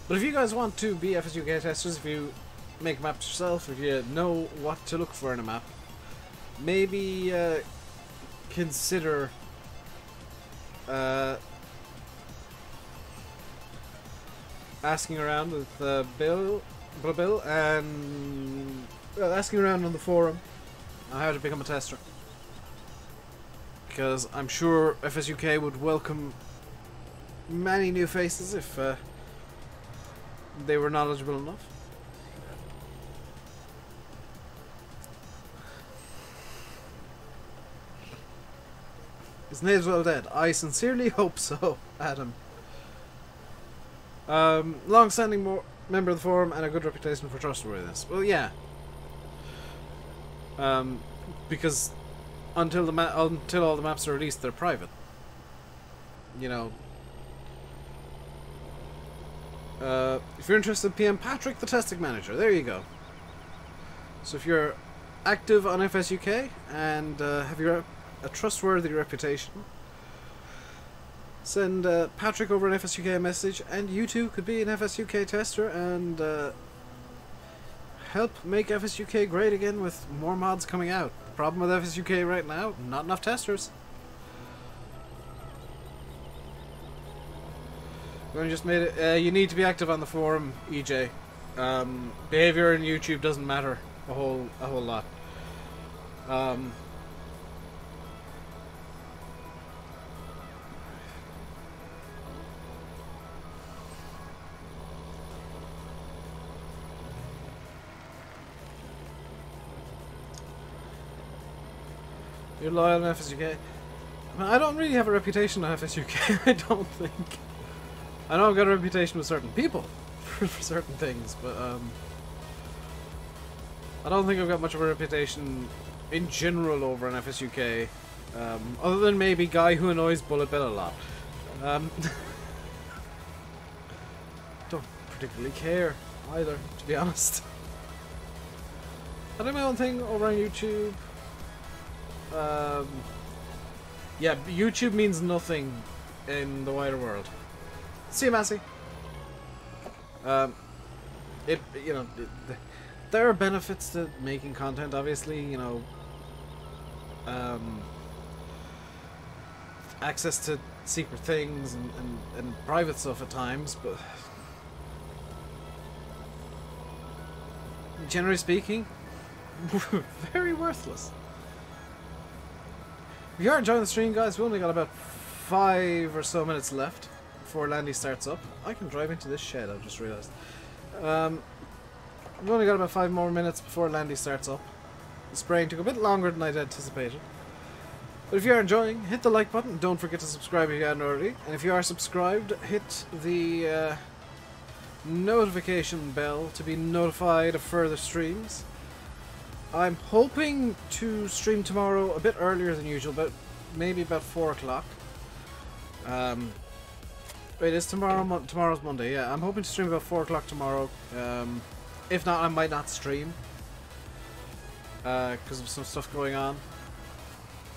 But if you guys want to be FSUK testers, if you make maps yourself, if you know what to look for in a map, maybe consider asking around with Bill, and asking around on the forum on how to become a tester, because I'm sure FSUK would welcome many new faces if they were knowledgeable enough. Is Naves well dead? I sincerely hope so, Adam. Long-standing member of the forum and a good reputation for trustworthiness. Well, yeah. Because until all the maps are released, they're private. You know. If you're interested, PM Patrick, the testing manager. There you go. So if you're active on FSUK and have a trustworthy reputation, send Patrick over an FSUK message, and you too could be an FSUK tester and help make FSUK great again with more mods coming out. The problem with FSUK right now, not enough testers. I just made it. You need to be active on the forum, EJ. Behavior in YouTube doesn't matter a whole lot. You're loyal on FSUK. I don't really have a reputation on FSUK. I don't think. I know I've got a reputation with certain people for certain things, but I don't think I've got much of a reputation in general over on FSUK, other than maybe guy who annoys Bullet Bill a lot. Don't particularly care either, to be honest. I do my own thing over on YouTube. Yeah, YouTube means nothing in the wider world. See you, Massey. There are benefits to making content, obviously, you know, access to secret things and private stuff at times, but generally speaking, very worthless. If you are enjoying the stream, guys, we've only got about 5 or so minutes left before Landy starts up. I can drive into this shed, I've just realised. We've only got about 5 more minutes before Landy starts up. The spraying took a bit longer than I'd anticipated. But if you are enjoying, hit the like button. Don't forget to subscribe if you haven't already. And if you are subscribed, hit the notification bell to be notified of further streams. I'm hoping to stream tomorrow a bit earlier than usual, but maybe about 4 o'clock. Wait, is tomorrow's Monday? Yeah, I'm hoping to stream about 4 o'clock tomorrow. If not, I might not stream because of some stuff going on.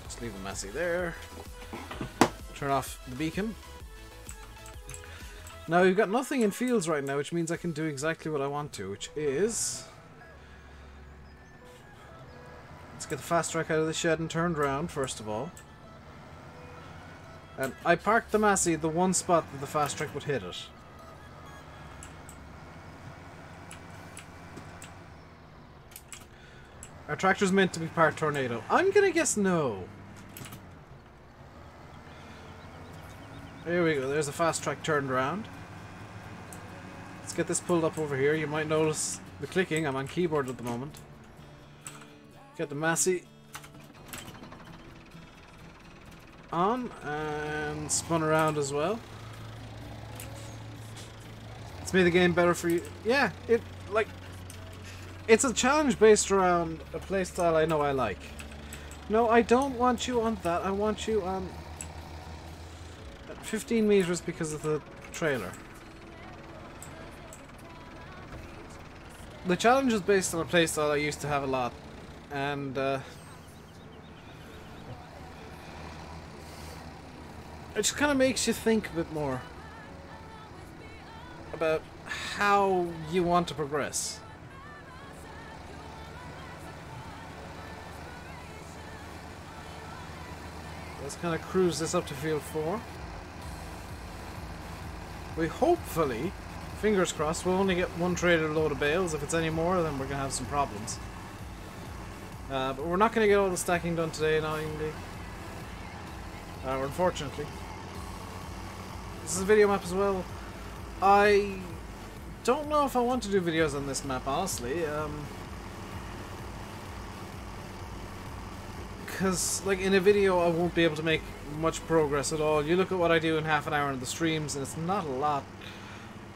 Just leave the Massey there. Turn off the beacon. Now we've got nothing in fields right now, which means I can do exactly what I want to, which is... Let's get the fast track out of the shed and turned around, first of all. And I parked the Massey at the one spot that the fast track would hit it. Our tractor's meant to be part tornado. I'm gonna guess no. Here we go, there's the fast track turned around. Let's get this pulled up over here. You might notice the clicking. I'm on keyboard at the moment. Get the Massey on and spun around as well. It's made the game better for you. Yeah, it's a challenge based around a playstyle I know I like. No, I don't want you on that. I want you on 15 meters because of the trailer. The challenge is based on a playstyle I used to have a lot. And it just kind of makes you think a bit more about how you want to progress. Let's kind of cruise this up to field 4. We hopefully, fingers crossed, we'll only get one trailer load of bales. If it's any more, then we're going to have some problems. But we're not going to get all the stacking done today, annoyingly. Unfortunately. This is a video map as well. I don't know if I want to do videos on this map, honestly. Because, like, in a video I won't be able to make much progress at all. You look at what I do in half an hour in the streams, and it's not a lot.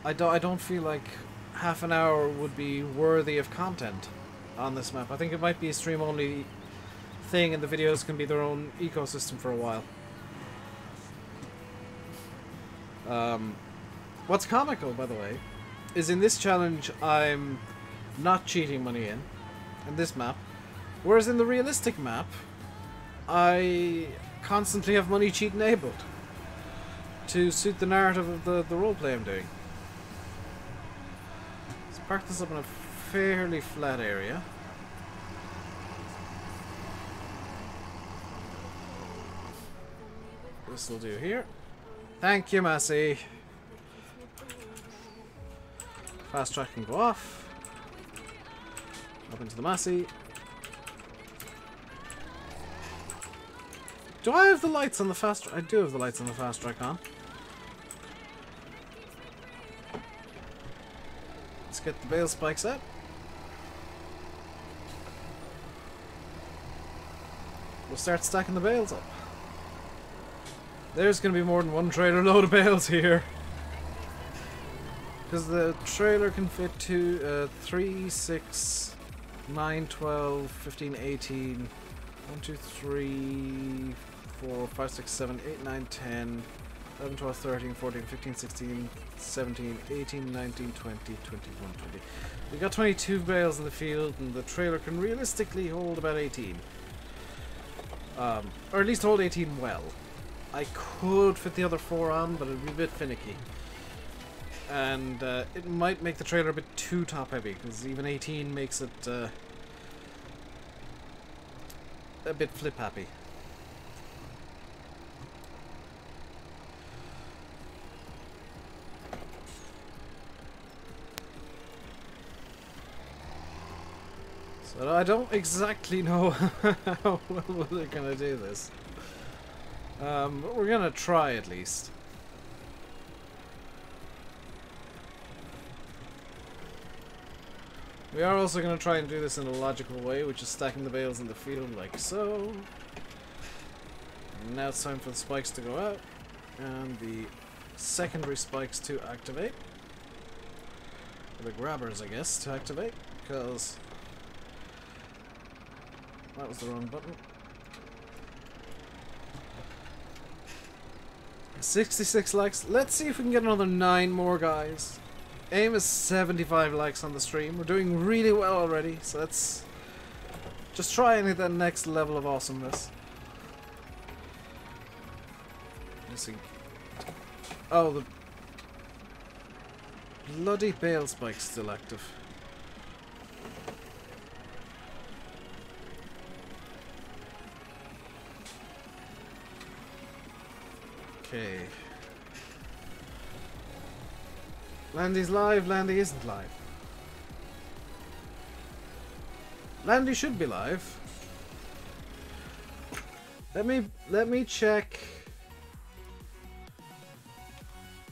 I don't feel like half an hour would be worthy of content. on this map. I think it might be a stream-only thing, and the videos can be their own ecosystem for a while. What's comical, by the way, is in this challenge I'm not cheating money in this map, whereas in the realistic map I constantly have money cheat enabled to suit the narrative of the roleplay I'm doing. Let's park this up in a fairly flat area. This will do here. Thank you, Massey. Fast track can go off. Up into the Massey. Do I have the lights on the fast track? I do have the lights on the fast track on. Let's get the bale spikes out. We'll start stacking the bales up. There's going to be more than one trailer load of bales here. Because the trailer can fit to 3, 6, 9, 12, 15, 18, 1, 2, 3, 4, 5, 6, 7, 8, 9, 10, 11, 12, 13, 14, 15, 16, 17, 18, 19, 20, 21, 20. We got 22 bales in the field, and the trailer can realistically hold about 18. Or at least hold 18 well. I could fit the other 4 on, but it'd be a bit finicky. And it might make the trailer a bit too top heavy, because even 18 makes it a bit flip happy. So I don't exactly know how well we're gonna do this. But we're gonna try at least. We are also going to try and do this in a logical way, which is stacking the bales in the field like so. And now it's time for the spikes to go out, and the secondary spikes to activate. Or the grabbers, I guess, to activate, because that was the wrong button. 66 likes. Let's see if we can get another 9 more, guys. Aim is 75 likes on the stream. We're doing really well already, so let's just try and hit that next level of awesomeness. Let's see. Oh, the bloody bale spike's still active. Okay. Landy's live, Landy isn't live. Landy should be live. Let me check.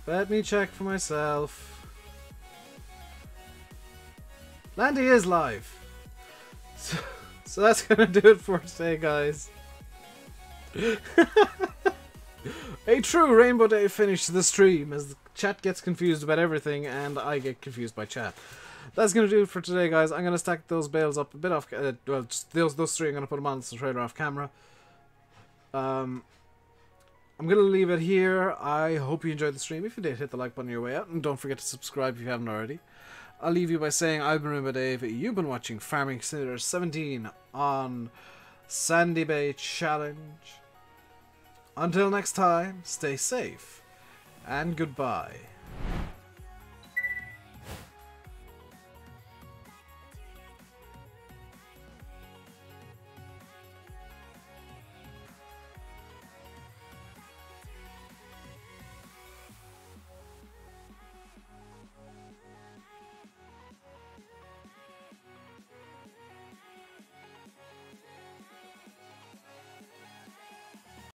Let me check for myself. Landy is live. So that's gonna do it for today, guys. A true RainbowDave finish to the stream, as the chat gets confused about everything and I get confused by chat. That's going to do it for today, guys. I'm going to stack those bales up a bit off, well, just those 3, I'm going to put them on the trailer off camera. I'm going to leave it here. I hope you enjoyed the stream. If you did, hit the like button on your way out, and don't forget to subscribe if you haven't already. I'll leave you by saying I've been RainbowDave. You've been watching Farming Simulator 17 on Sandy Bay Challenge. Until next time, stay safe, and goodbye.